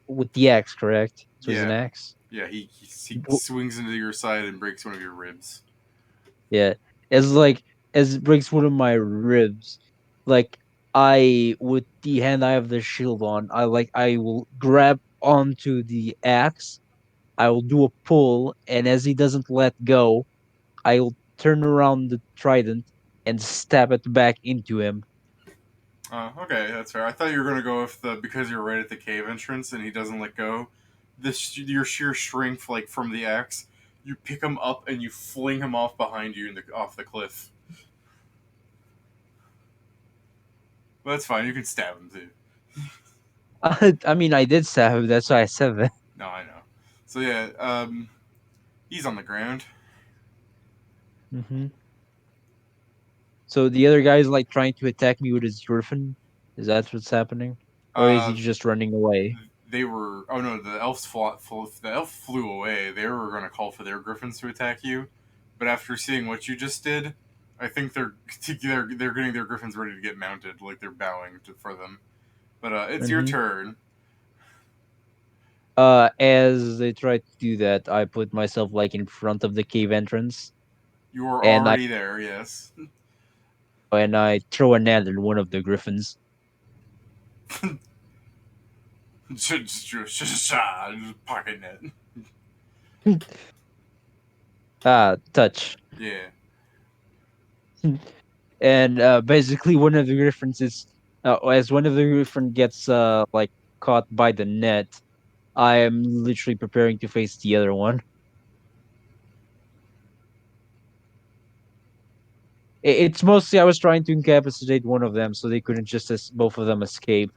with the axe, correct? So it's an Yeah, axe. yeah. He W- swings into your side and breaks one of your ribs. Yeah, as like as it breaks one of my ribs, like I with the hand I have the shield on, I will grab onto the axe. I will do a pull, and as he doesn't let go, I'll turn around the trident and stab it back into him. Okay, that's fair. I thought you were gonna go with the because you're right at the cave entrance and he doesn't let go. This your sheer strength, like from the axe, you pick him up and you fling him off behind you off the cliff. But that's fine. You can stab him too. I mean, I did stab him. That's why I said that. No, I know. So yeah, he's on the ground. Hmm. So the other guy is like trying to attack me with his griffin. Is that what's happening, or is he Uh, just running away? they were. Oh no, the elf flew away. They were going to call for their griffins to attack you, but after seeing what you just did, I think they're getting their griffins ready to get mounted, like they're for them. But it's your Hmm. turn. As they try to do that, I put myself like in front of the cave entrance, You are and already there. Yes. I throw a net at one of the griffins. Just pocket net. Touch. Yeah. And basically one of the griffins is as one of the griffin gets like caught by the net, I am literally preparing to face the other one. It's mostly I was trying to incapacitate one of them so they couldn't just both of them escape.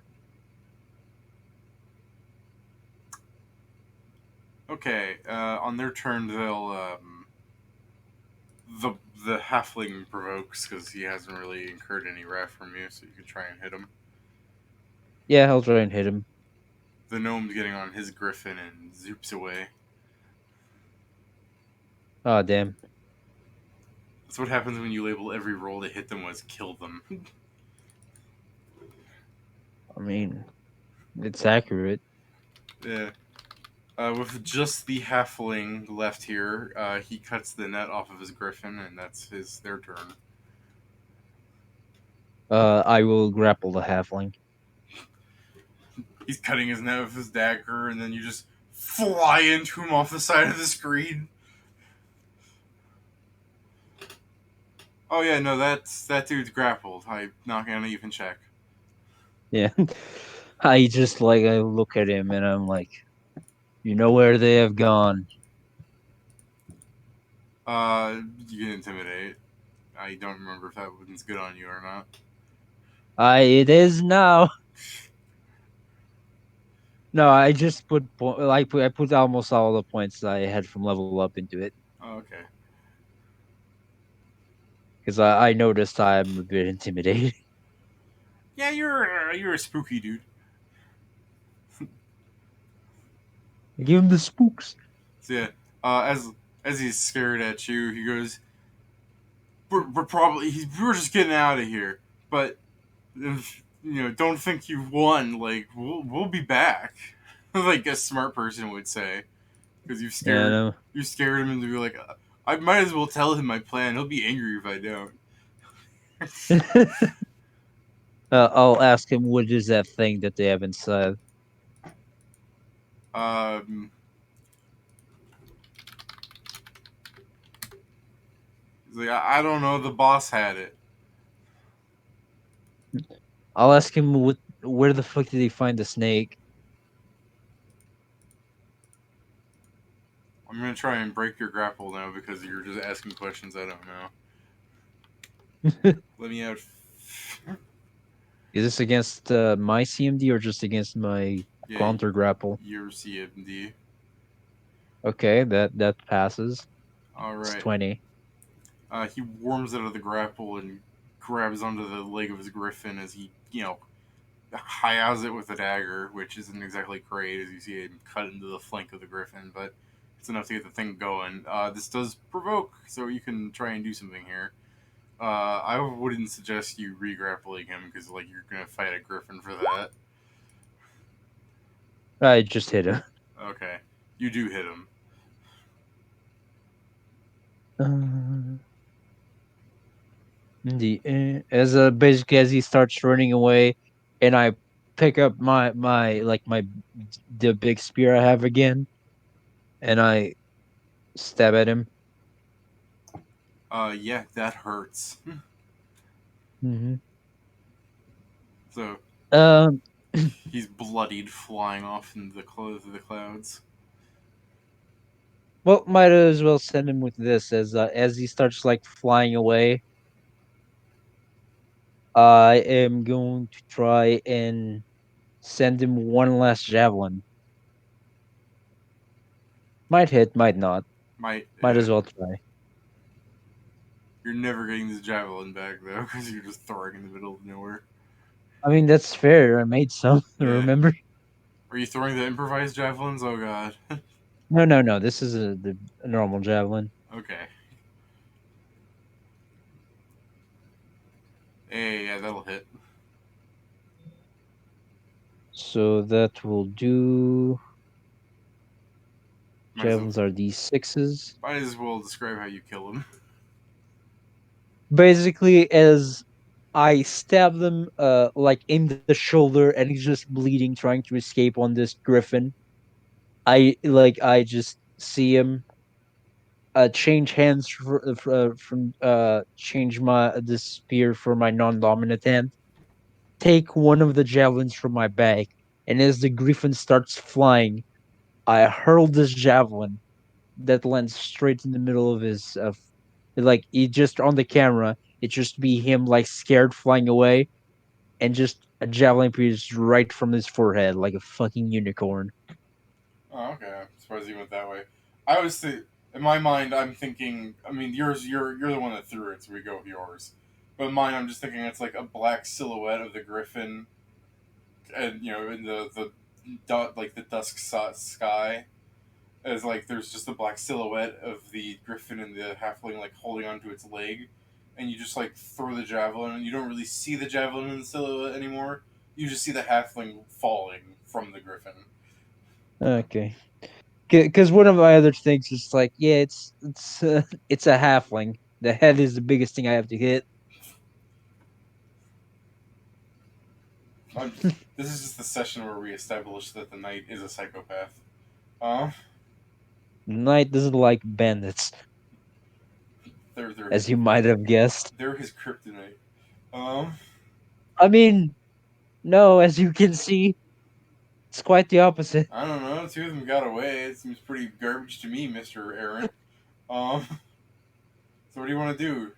Okay. On their turn, they'll the the halfling provokes because he hasn't really incurred any wrath from you, so you can try and hit him. Yeah, I'll try and hit him. The gnome's getting on his griffin and zoops away. Oh damn. That's what happens when you label every roll to hit them as kill them. I mean, it's accurate. Yeah. With just the halfling left here, he cuts the net off of his griffin, and that's their turn. I will grapple the halfling. He's cutting his net with his dagger, and then you just fly into him off the side of the screen. Oh yeah, no, that dude's grappled. I'm not gonna even check. Yeah. I just like I look at him and I'm like, you know where they have gone. You can intimidate. I don't remember if that one's good on you or not. I it is now. No, I just I put almost all the points I had from level up into it Oh, okay. because I noticed I'm a bit intimidated. Yeah, you're a spooky dude. Give him the spooks. So yeah, as he's scared at you, he goes, "We're probably we're just getting out of here, but if, don't think you've won. Like we'll be back." Like a smart person would say, because Yeah, no. you scared him into be like, I might as well tell him my plan. He'll be angry if I don't. I'll ask him what is that thing that they have inside. um, he's like, I don't know. The boss had it. I'll ask him where the fuck did he find the snake? I'm gonna try and break your grapple now because you're just asking questions I don't know. Let me out. Is this against my CMD or just against my Yeah, counter grapple? your CMD. Okay, that passes. All It's right. 20. He warms out of the grapple and grabs onto the leg of his griffin as he, hi-yaws it with a dagger, which isn't exactly great as you see him cut into the flank of the griffin, but it's enough to get the thing going. This does provoke, so you can try and do something here. I wouldn't suggest you re-grappling him because like you're gonna fight a griffin for that. I just hit him. Okay, you do hit him. Uh, as basically as he starts running away, and I pick up my the big spear I have again, and I stab at him. Yeah, that hurts. Hmm. So Um, he's bloodied, flying off into the clouds. well, might as well send him with this as he starts like flying away. I am going to try and send him one last javelin. Might hit, might not. Might, Might as well try. you're never getting this javelin back though, because you're just throwing in the middle of nowhere. I mean, that's fair. I made some. Yeah. Remember? Are you throwing the improvised javelins? Oh god. No, no, no. This is a normal javelin. Okay. Hey, yeah, that'll hit. So that will do. Might as well, Javelins are D6s. might as well describe how you kill him. Basically, as I stab them, like in the shoulder, and he's just bleeding, trying to escape on this griffin. I just see him change hands from change my the spear for my non-dominant hand. Take one of the javelins from my bag, and as the griffin starts flying, I hurl this javelin that lands straight in the middle of his like it just on the camera. It just be him like scared flying away, and just a javelin pierces right from his forehead like a fucking unicorn. Oh, okay. I'm surprised you went that way. I was in my mind, I'm thinking. I mean, yours, you're the one that threw it, so we go with yours. But mine, I'm just thinking it's like a black silhouette of the griffin, and in the dot like the dusk sky, as like there's just a black silhouette of the griffin and the halfling like holding onto its leg, and you just like throw the javelin, and you don't really see the javelin in the silhouette anymore. You just see the halfling falling from the griffin. Okay, because one of my other things is like, yeah, it's a halfling. The head is the biggest thing I have to hit. I'm, this is just the session where we establish that the knight is a psychopath. Knight doesn't like bandits, They're his as you might have guessed. they're his kryptonite. Um, I mean, no, as you can see, it's quite the opposite. I don't know. Two of them got away. It seems pretty garbage to me, Mister Errant. Um, so what do you want to do?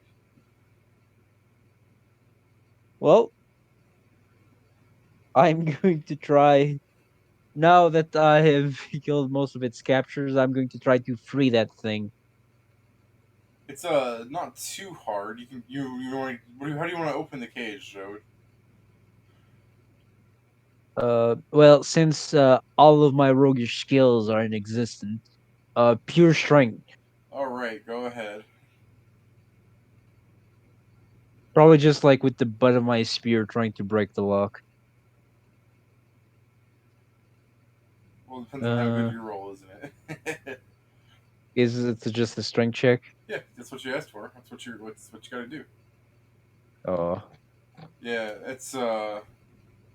Well, I'm going to try. Now that I have killed most of its captures, I'm going to try to free that thing. It's not too hard. You can you want how do you want to open the cage, Joe? Well, since all of my roguish skills are in existence, pure strength. All right, go ahead. Probably just like with the butt of my spear trying to break the lock. Well, it depends on how good Uh, your roll, isn't it? is it just a strength check? Yeah, that's what you asked for. That's what you got to do. Oh, Yeah, it's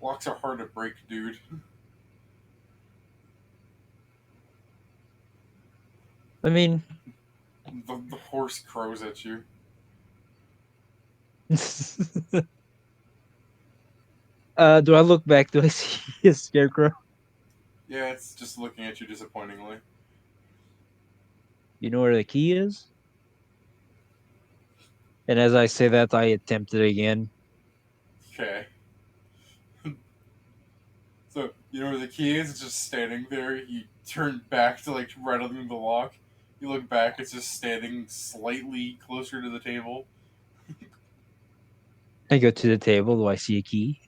locks are hard to break, dude. I mean, The horse crows at you. do I look back? Do I see a scarecrow? Yeah, it's just looking at you disappointingly. You know where the key is? And as I say that, I attempt it again. Okay. So you know where the key is? It's just standing there. You turn back to like rattling the lock. You look back. It's just standing slightly closer to the table. I go to the table. Do I see a key?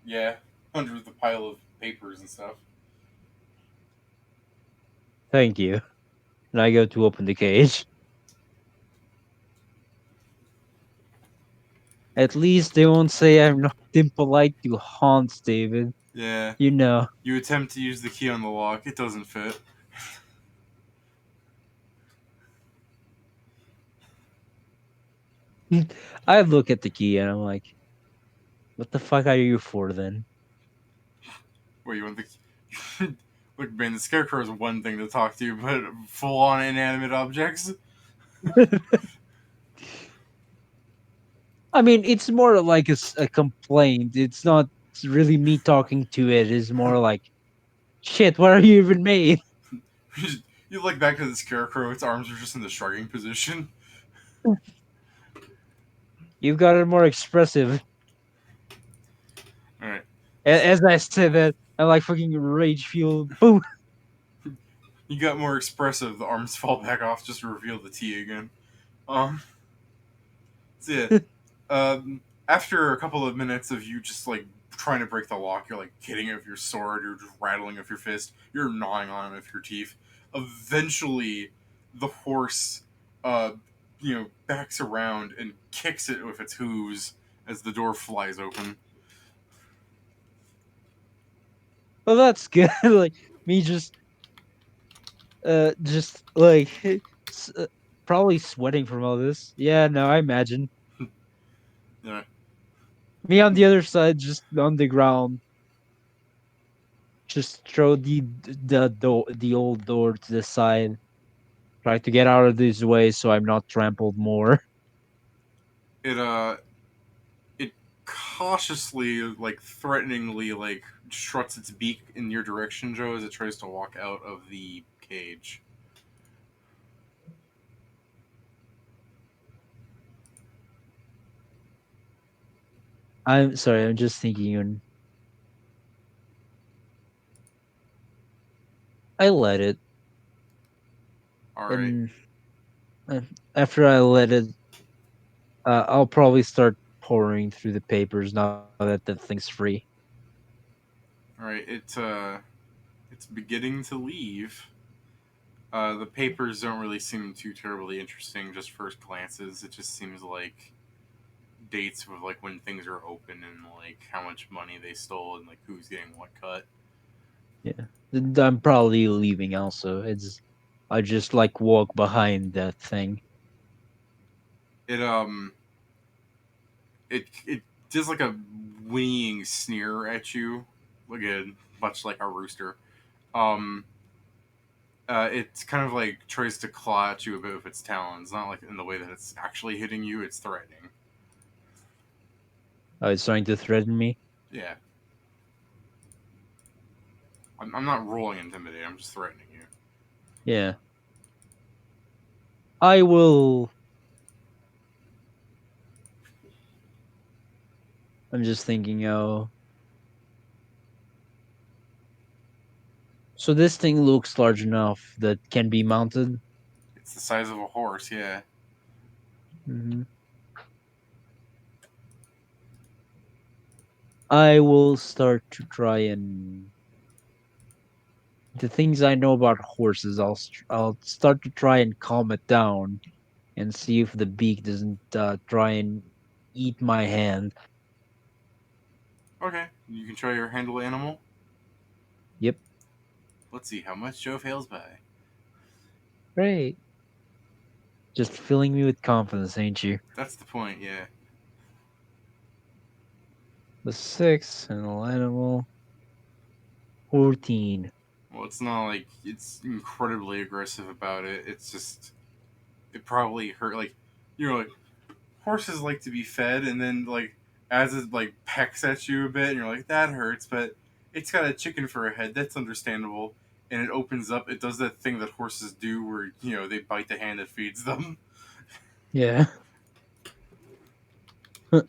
Yeah, under the pile of papers and stuff. Thank you. And I go to open the cage. At least they won't say I'm not impolite to Hans, David. Yeah. You know. You attempt to use the key on the lock. It doesn't fit. I look at the key and I'm like, what the fuck are you for then? Where you want the look, man, the scarecrow is one thing to talk to, but full on inanimate objects. I mean, it's more like a complaint. It's not really me talking to it. It's more like, shit, what are you even made? You look back to the scarecrow. Its arms are just in the shrugging position. You've got it more expressive. All right. As I said that, I'm like fucking rage fuel. Boom. You got more expressive. The arms fall back off just to reveal the T again. Um. That's it. After a couple of minutes of you just like trying to break the lock, you're like hitting it with your sword, you're just rattling with your fist, you're gnawing on it with your teeth. Eventually, the horse, uh, backs around and kicks it with its hooves as the door flies open. Well, that's good. Like me just like s- uh, probably sweating from all this. Yeah, no, I imagine Yeah, me on the other side, just on the ground, just throw the old door to the side. Try to get out of this way so I'm not trampled more. it it cautiously, like threateningly, like struts its beak in your direction, Joe, as it tries to walk out of the cage. I'm sorry, I'm just thinking and I let it All right. and uh, after I let it I'll probably start pouring through the papers now that the thing's free. All right. It's beginning to leave. The papers don't really seem too terribly interesting. Just first glances, it just seems like dates with like when things are open and like how much money they stole and like who's getting what cut. Yeah. I'm probably leaving also. It's I just like walk behind that thing. It it does like a whinnying sneer at you, again, much like a rooster. Um, it's kind of like tries to claw at you a bit with its talons, not like in the way that it's actually hitting you. It's threatening. Oh, it's trying to threaten me. Yeah, I'm not rolling intimidate. I'm just threatening you. Yeah. I will I'm just thinking, oh, so this thing looks large enough that can be mounted. It's the size of a horse. Yeah. Hmm. I will start to try and the things I know about horses. I'll start to try and calm it down and see if the beak doesn't try and eat my hand. Okay. You can try your handle animal. Yep. Let's see how much Joe fails by. Great. Just filling me with confidence, ain't you? That's the point. Yeah. The six and animal 14. Well, it's not like it's incredibly aggressive about it. It's just it probably hurt. Like like horses like to be fed, and then like as it like pecks at you a bit, and you're like that hurts, but it's got a chicken for a head. That's understandable. And it opens up. It does that thing that horses do, where they bite the hand that feeds them. Yeah. Does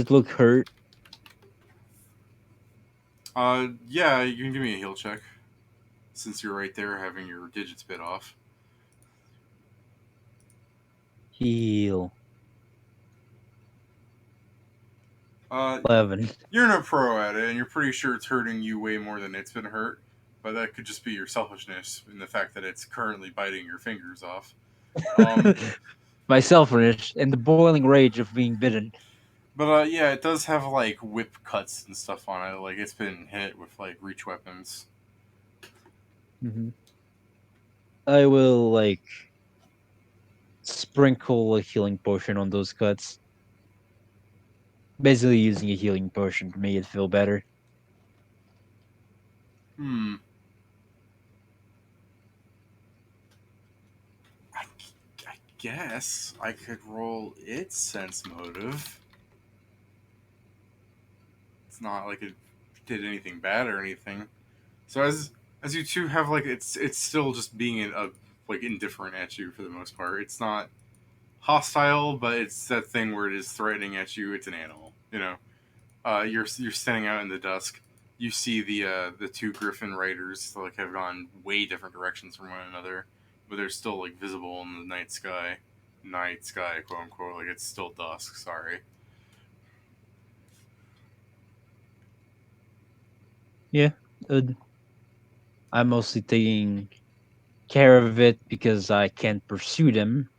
it look hurt? Yeah, you can give me a heal check since you're right there having your digits bit off. Heal. Uh, 11. you're no pro at it, and you're pretty sure it's hurting you way more than it's been hurt. But that could just be your selfishness in the fact that it's currently biting your fingers off. Um, My selfishness and the boiling rage of being bitten. but yeah, it does have like whip cuts and stuff on it. Like it's been hit with like reach weapons. Hmm. I will like sprinkle a healing potion on those cuts. Basically, using a healing potion to make it feel better. Hmm. I, I guess I could roll its sense motive. It's not like it did anything bad or anything. So as you two have like it's still just being like indifferent at you for the most part. It's not hostile, but it's that thing where it is threatening at you. It's an animal, you know. You're standing out in the dusk. You see the two griffin riders like have gone way different directions from one another, but they're still like visible in the night sky, quote unquote. Like it's still dusk. Sorry. Yeah, uh, I'm mostly taking care of it because I can't pursue them,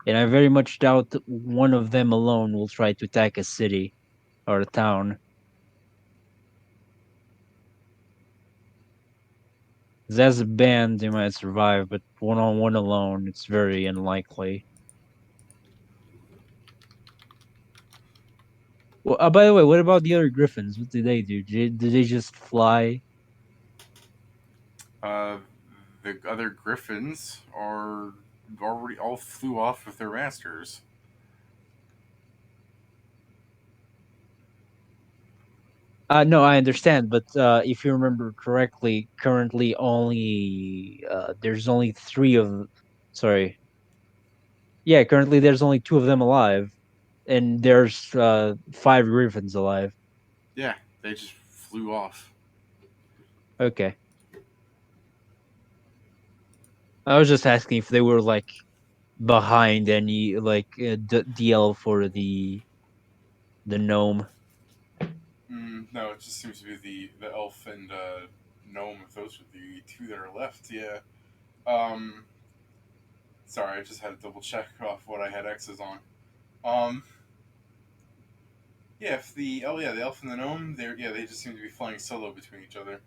and I very much doubt that one of them alone will try to attack a city or a town. 'Cause as a band, they might survive, but one on one alone, it's very unlikely. Well, by the way, what about the other griffins? What did they do? Did they just fly? Uh, the other griffins are already all flew off with their masters. No, I understand, but if you remember correctly, currently only there's only three of. Sorry, yeah, currently there's only two of them alive, and there's five griffins alive. Yeah, they just flew off. Okay, I was just asking if they were like behind any like DL for the gnome. No, it just seems to be the elf and gnome. If those are the two that are left, yeah. Um, sorry, I just had to double check off what I had X's on. Um, yeah, if the elf and the gnome, they just seem to be flying solo between each other.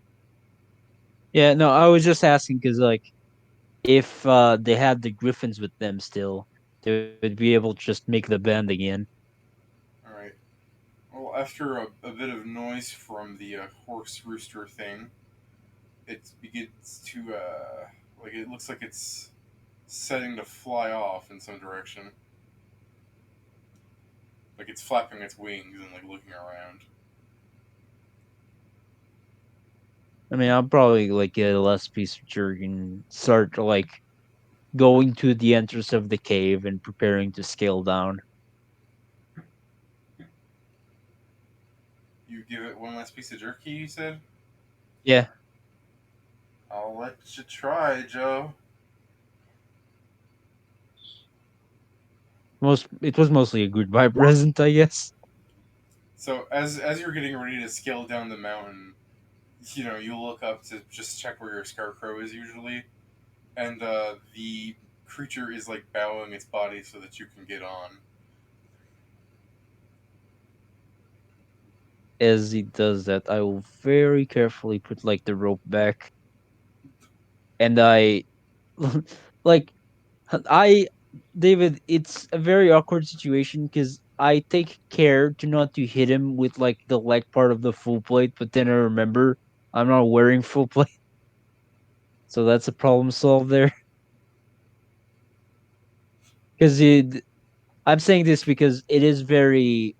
Yeah, no, I was just asking because like if they had the griffins with them still, they would be able to just make the band again. All right. Well, after a bit of noise from the horse rooster thing, it begins to like it looks like it's setting to fly off in some direction. Like it's flapping its wings and like looking around. I mean, I'll probably like get a less piece of jerk and start like going to the entrance of the cave and preparing to scale down. You give it one last piece of jerky, you said? Yeah, I'll let you try, Joe. most it was mostly a goodbye present, I guess. So as you're getting ready to scale down the mountain, you know, you look up to just check where your scarecrow is usually, and the creature is like bowing its body so that you can get on. As it does that, I will very carefully put like the rope back, and I like I David, it's a very awkward situation because I take care to not to hit him with like the leg part of the full plate, but then I remember I'm not wearing full plate, so that's a problem solved there. Because I'm saying this because it is very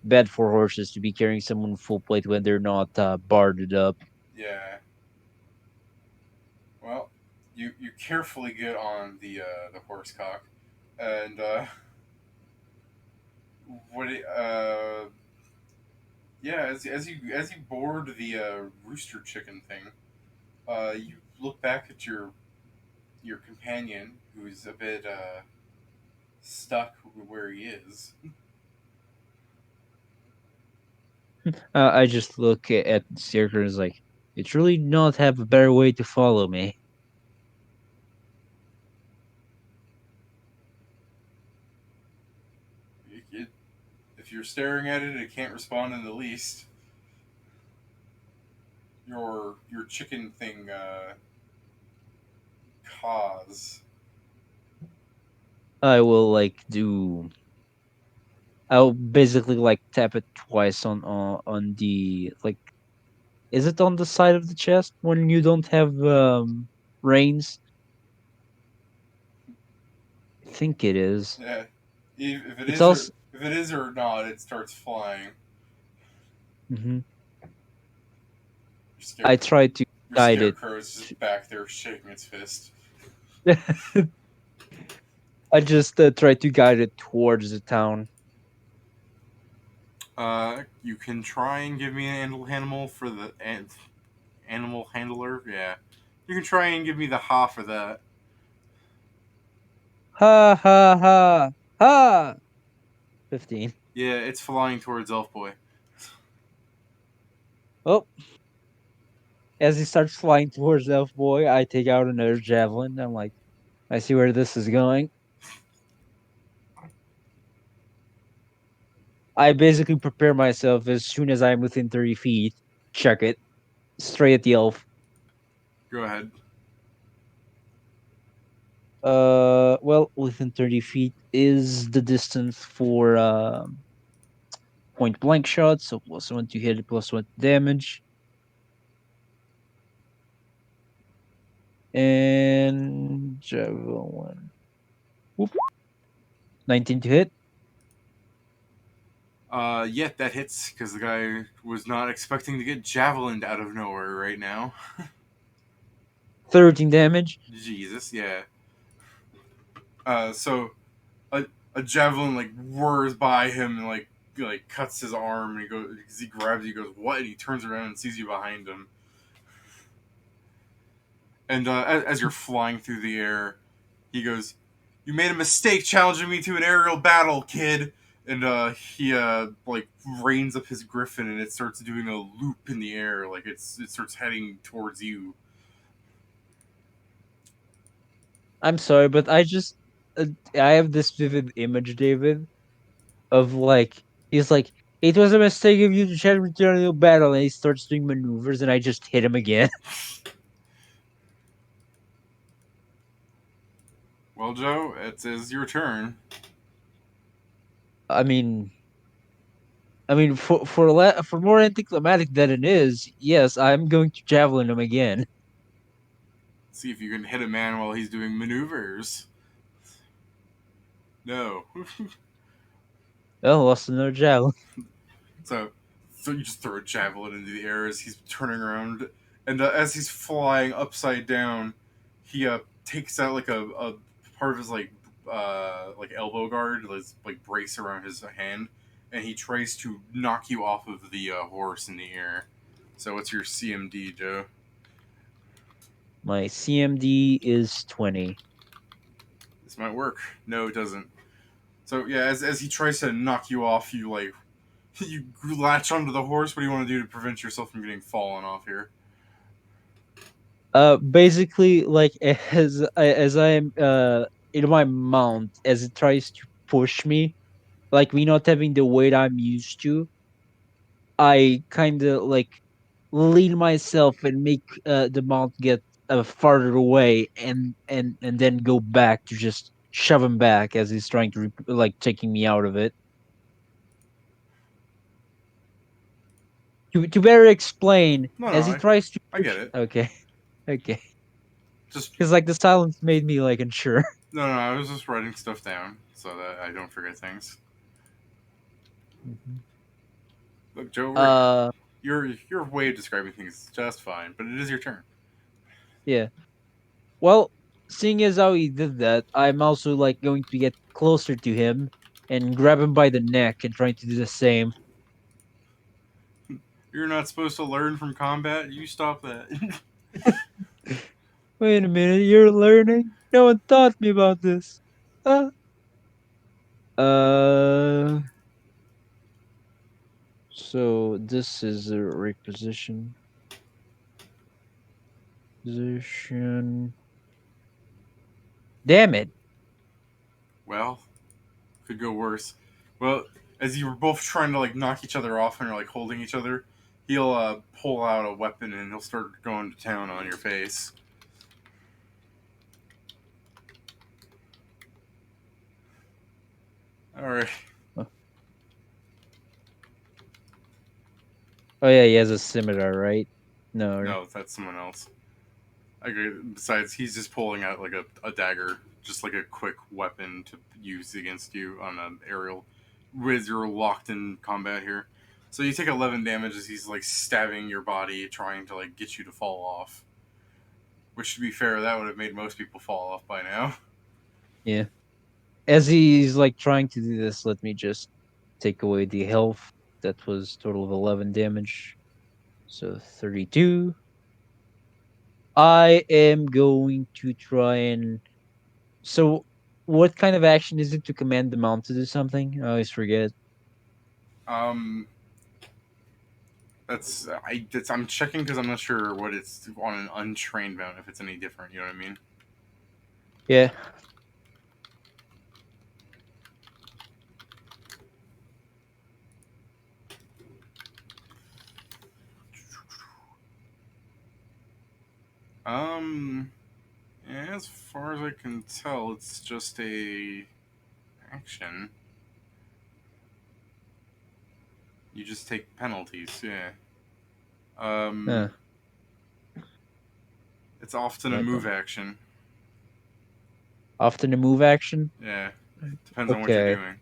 bad for horses to be carrying someone full plate when they're not barded up. Yeah. Well, you carefully get on the horse cock, and what it, Yeah, as you board the rooster chicken thing, you look back at your companion, who's a bit stuck where he is. I just look at the circles like it's really not have a better way to follow me. It, if you're staring at it, it can't respond in the least. Your chicken thing cause. I will like do. I'll basically like tap it twice on the like. Is it on the side of the chest when you don't have reins? I think it is. Yeah, if it It's is or also. if it is or not, it starts flying. Mhm. Your scare I try to your guide it. scarecrow is just back there shaking its fist. I just try to guide it towards the town. You can try and give me an animal for the animal handler. Yeah, you can try and give me the ha for that. Ha ha ha ha! 15. Yeah, it's flying towards Elf Boy. Oh, as he starts flying towards Elf Boy, I take out another javelin. I'm like, I see where this is going. I basically prepare myself as soon as I'm within 30 feet. Check it straight at the elf. Go ahead. Well, within 30 feet is the distance for point blank shots, so +1 to hit, +1 damage, and javelin. Whoop. 19 to hit, Yeah, that hits because the guy was not expecting to get javelined out of nowhere right now. 13 damage. Jesus, yeah. So a, a javelin like whirs by him and like cuts his arm and he goes he grabs you, he goes what, and he turns around and sees you behind him. And as you're flying through the air, he goes, "You made a mistake challenging me to an aerial battle, kid." And he like reins up his griffin and it starts doing a loop in the air, like it starts heading towards you. I'm sorry, but I have this vivid image, David, of like he's like it was a mistake of you to try to return to battle, and he starts doing maneuvers, and I just hit him again. Well, Joe, it is your turn. I mean, for more anticlimactic than it is, yes, I'm going to javelin him again. See if you can hit a man while he's doing maneuvers. No. Oh, lost another javelin. So you just throw a javelin into the air as he's turning around, and as he's flying upside down, he takes out like a part of his like elbow guard, like brace around his hand, and he tries to knock you off of the horse in the air. So what's your CMD, Joe? My CMD is 20. This might work. No, it doesn't. So yeah, as he tries to knock you off, you like you latch onto the horse. What do you want to do to prevent yourself from getting fallen off here? Basically, like as I am in my mount, as it tries to push me, like me not having the weight I'm used to, I kind of like lean myself and make the mount get farther away, and then go back to just shove him back as he's trying to like taking me out of it. To better explain, No, no, as he tries to I get push. it. Okay, okay, Just because like the silence made me like unsure. no, no, I was just writing stuff down so that I don't forget things. Mhm. Look, Joe, Uh, your way of describing things is just fine, but it is your turn. yeah. Well, seeing as how he did that, I'm also like going to get closer to him and grab him by the neck and trying to do the same. You're not supposed to learn from combat. You stop that. Wait a minute, you're learning? No one taught me about this. Uh, uh so this is a reposition position. Damn it. Well, could go worse. Well, as you were both trying to like knock each other off and are like holding each other, he'll pull out a weapon and he'll start going to town on your face. All right. Oh oh, yeah, he has a scimitar, right? No. No, that's someone else. I agree. Besides, he's just pulling out like a dagger, just like a quick weapon to use against you on an aerial. With you're locked in combat here, so you take 11 damage as he's like stabbing your body, trying to like get you to fall off. Which, to be fair, that would have made most people fall off by now. Yeah. As he's like trying to do this, let me just take away the health. That was total of 11 damage. So 32. I am going to try and. So, what kind of action is it to command the mount to do something? I always forget. Um, I'm checking because I'm not sure what it's on an untrained mount if it's any different. You know what I mean? Yeah. Um, yeah, as far as I can tell, it's just a action. You just take penalties. Yeah. Huh. Um, it's often a That move one. action. Often a move action. Yeah, depends on what you're Okay. doing.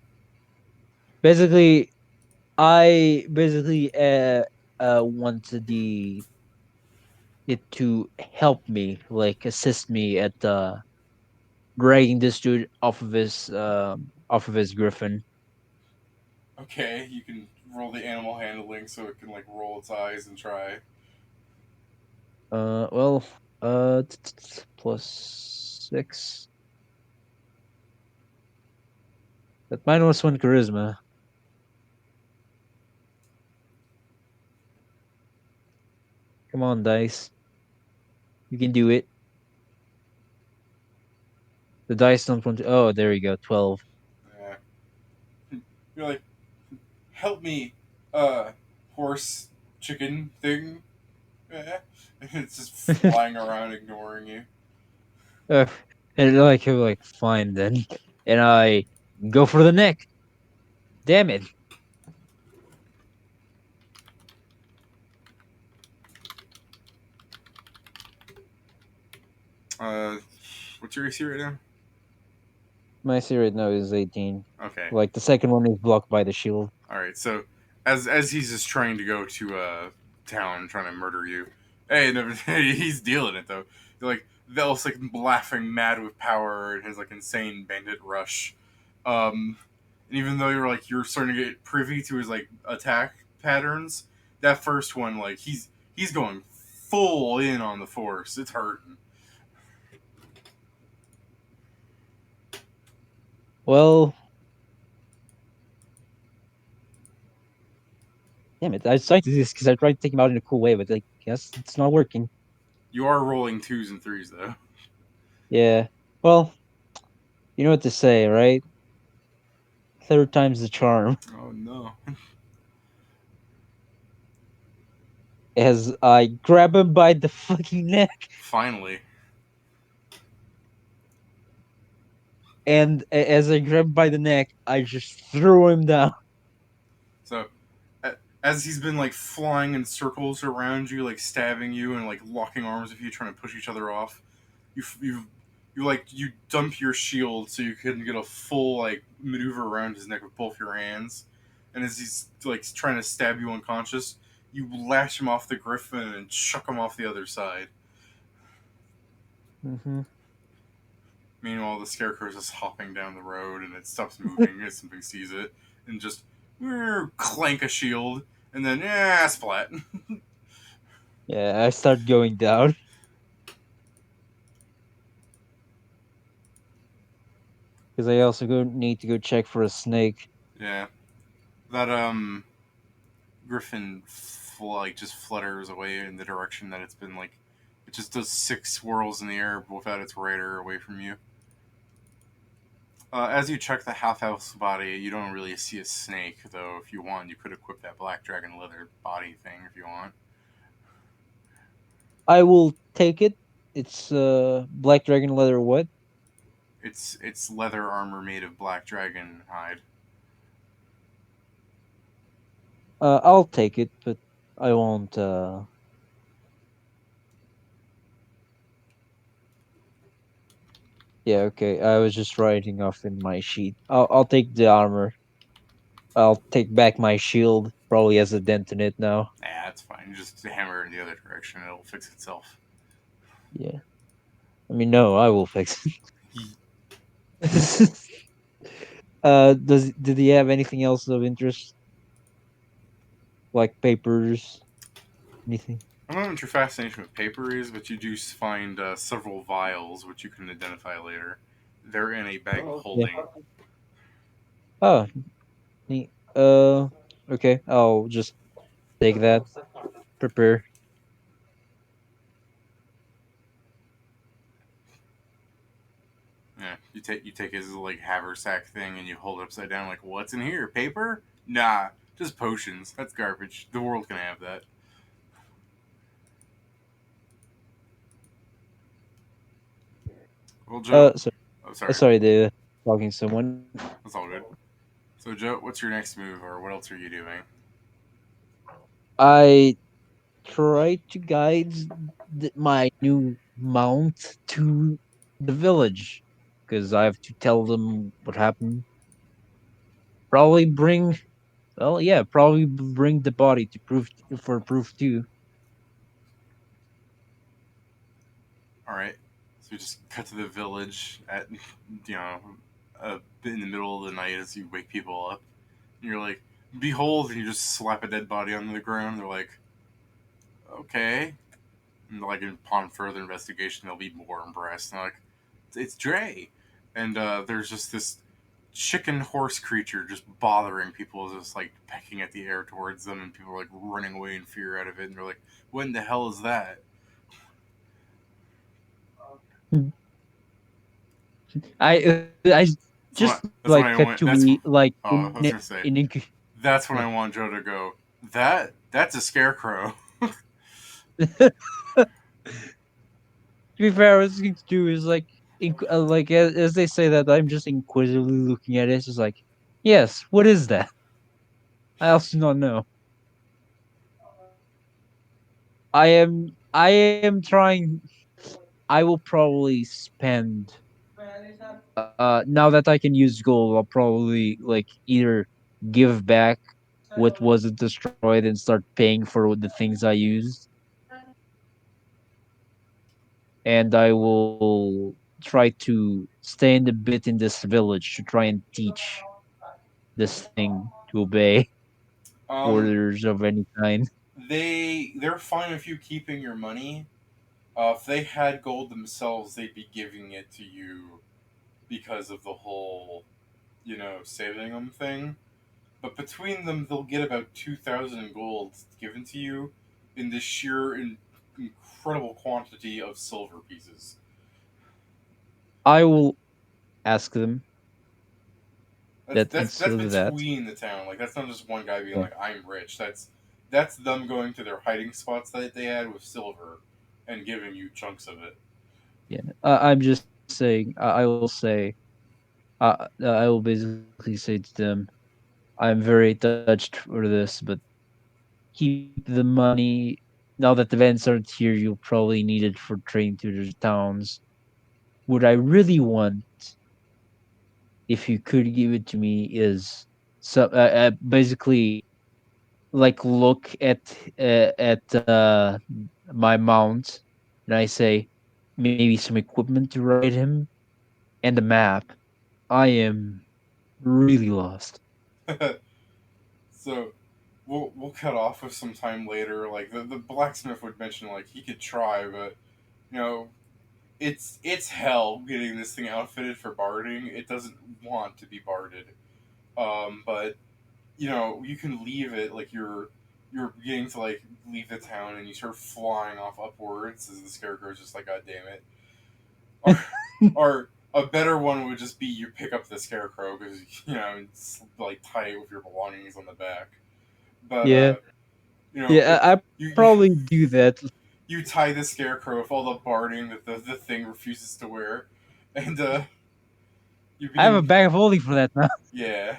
Basically, I basically wanted the it to help me, like assist me at dragging this dude off of his griffin. Okay, you can roll the animal handling so it can like roll its eyes and try. Well, plus 6. That minus 1 charisma. Come on, dice. You can do it. The dice don't want to. Oh, there you go. 12. Yeah. You're like, help me, horse chicken thing. Eh. And it's just flying around ignoring you. uh, and like, fine then. And I go for the neck. Damn it. Uh, what's your AC right now? My AC right now is 18. Okay. Like, the second one is blocked by the shield. All right. So as he's just trying to go to town, trying to murder you, hey, no, he's dealing it though. Like Vel's like laughing mad with power and his like insane bandit rush. And even though you're starting to get privy to his like attack patterns, that first one like he's going full in on the force. It's hurting. Well, damn it. I tried to do this because I tried to take him out in a cool way, but, like, guess it's not working. You are rolling twos and threes though. Yeah. Well, you know what to say, right? Third time's the charm. Oh no! As I grab him by the fucking neck, Finally. and as I grab him by the neck, I just throw him down. So as he's been like flying in circles around you, like stabbing you and like locking arms with you, trying to push each other off, you dump your shield so you can get a full like maneuver around his neck with both your hands, and as he's like trying to stab you unconscious, you lash him off the griffin and chuck him off the other side. Hmm. Meanwhile, the scarecrow is just hopping down the road and it stops moving as something sees it and just clank a shield. and then yeah, splat. Yeah, I start going down because I also need to go check for a snake. Yeah, that griffin like just flutters away in the direction that it's been like. It just does six swirls in the air without its rider away from you. As you check the half house body, you don't really see a snake, though. If you want, you could equip that black dragon leather body thing if you want. I will take it. It's black dragon leather. What? It's leather armor made of black dragon hide. I'll take it, but I won't. Yeah, okay. I was just writing off in my sheet. I'll take the armor. I'll take back my shield. Probably has a dent in it now. Nah, that's fine. You just hammer it in the other direction; it'll fix itself. Yeah. I mean, no, I will fix it. Did he have anything else of interest, like papers, anything? I don't know what your fascination with paper is, but you do find several vials which you can identify later. They're in a bag of Yeah. holding. Oh, neat. Okay. I'll just take that. Prepare. Yeah, you take his like haversack thing and you hold it upside down. Like, what's in here? Paper? Nah, just potions. That's garbage. The world can have that. Well, Joe. Sorry. Oh, sorry. Sorry. The talking to someone. That's all good. So, Joe, what's your next move, or what else are you doing? I try to guide my new mount to the village because I have to tell them what happened. Probably bring, well, yeah, probably bring the body to proof for proof too. All right. So we just cut to the village at in the middle of the night as you wake people up. And you're like, "Behold!" And you just slap a dead body onto the ground. They're like, "Okay." And like upon further investigation, they'll be more impressed. And they're like, "It's Dre," and there's just this chicken horse creature just bothering people, just like pecking at the air towards them, and people are like running away in fear out of it. And they're like, "What in the hell is that?" I just That's when like I cut went. to me like I was gonna say in that's when yeah. I want Joe to go. That's a scarecrow. To be fair, what I was going to do is like, like as they say that, I'm just inquisitively looking at it. It's just like, yes, what is that? I also do not know. I am trying. I will probably spend. Now that I can use gold, I'll probably like either give back what wasn't destroyed and start paying for the things I used, and I will try to stay in the bit in this village to try and teach this thing to obey um, orders of any kind. they're fine with you keeping your money. If they had gold themselves, they'd be giving it to you because of the whole, saving them thing. But between them, they'll get about 2,000 gold given to you in the sheer incredible quantity of silver pieces. I will ask them That's that that's that's instead of that, between the town. Like that's not just one guy being yeah, like, "I'm rich." That's them going to their hiding spots that they had with silver, and giving you chunks of it. yeah. I'm just saying. I will say. I will basically say to them, I'm very touched for this, but keep the money. Now that the vents aren't here, you'll probably need it for train to the towns. What I really want, if you could give it to me, is basically like look at my mount, and I say maybe some equipment to ride him and a map. I am really lost. So we'll cut off with some time later. Like the blacksmith would mention like he could try, but you know it's hell getting this thing outfitted for barding. It doesn't want to be barded. But you know you can leave it like you're beginning to like leave the town and you start flying off upwards as the scarecrow's just like God damn it. Or, or a better one would just be you pick up the scarecrow because you know it's like tight with your belongings on the back. But Yeah, you know yeah. I you probably do that. you tie the scarecrow with all the barding that the thing refuses to wear, and you I have a begin bag of holding for that now. yeah,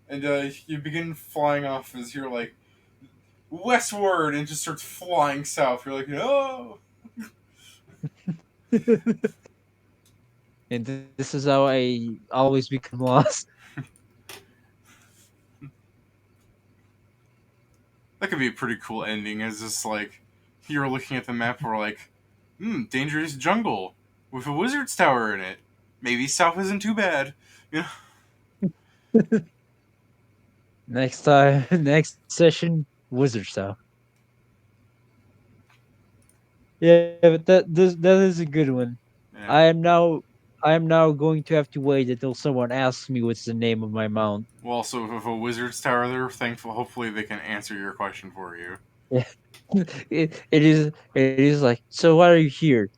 and you begin flying off as you're like westward and just starts flying south. You're like no. And this is how I always become lost. That could be a pretty cool ending. Is just like you're looking at the map, we're like, dangerous jungle with a wizard's tower in it. Maybe south isn't too bad. You know? Next time, next session, wizard style. Yeah, but that is a good one. Yeah. I am now I am now going to have to wait until someone asks me what's the name of my mount. Well, also with a wizard's tower, they're thankful. Hopefully, they can answer your question for you. Yeah. It is like, so why are you here?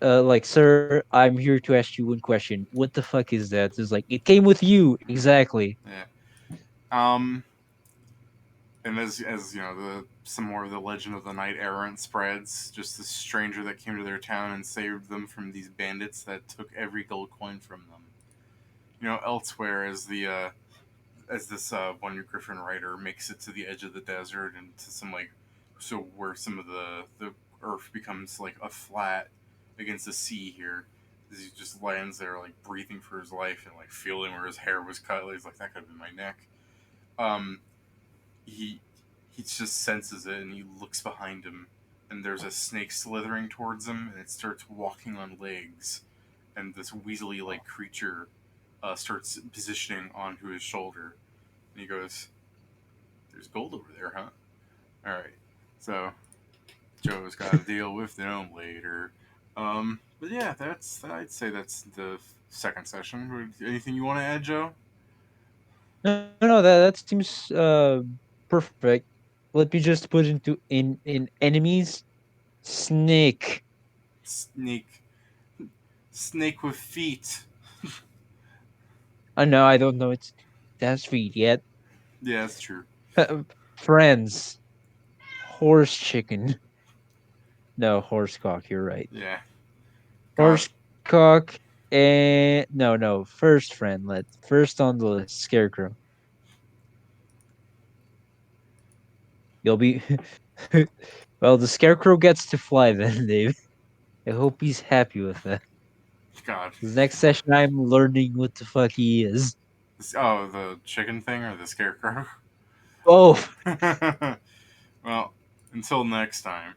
Like, sir, I'm here to ask you one question. What the fuck is that? It's like, it came with you, exactly. Yeah. Um. And as you know, the some more of the legend of the knight errant spreads. Just this stranger that came to their town and saved them from these bandits that took every gold coin from them. You know, elsewhere as this one Griffin writer makes it to the edge of the desert and to some like so where some of the earth becomes like a flat against the sea here. As he just lands there like breathing for his life and like feeling where his hair was cut. He's like that could have been my neck. Um, he he just senses it and he looks behind him and there's a snake slithering towards him and it starts walking on legs and this weaselly like creature starts positioning onto his shoulder and he goes, "There's gold over there, huh? All right." So Joe's got to deal with them later. But yeah, that's I'd say that's the second session. Anything you want to add, Joe? No, that seems perfect. Let me just put into in enemies. Snake. Snake, snake with feet. I know I don't know that's feet yet. Yeah, that's true. Friends. Horse chicken. No, horse cock. You're right. Yeah, got Horse cock and no. First friend. Let first on the list. Scarecrow. You'll be. Well, the scarecrow gets to fly then, Dave. I hope he's happy with that. God. 'Cause next session, I'm learning what the fuck he is. Oh, the chicken thing or the scarecrow? Oh, Well, until next time.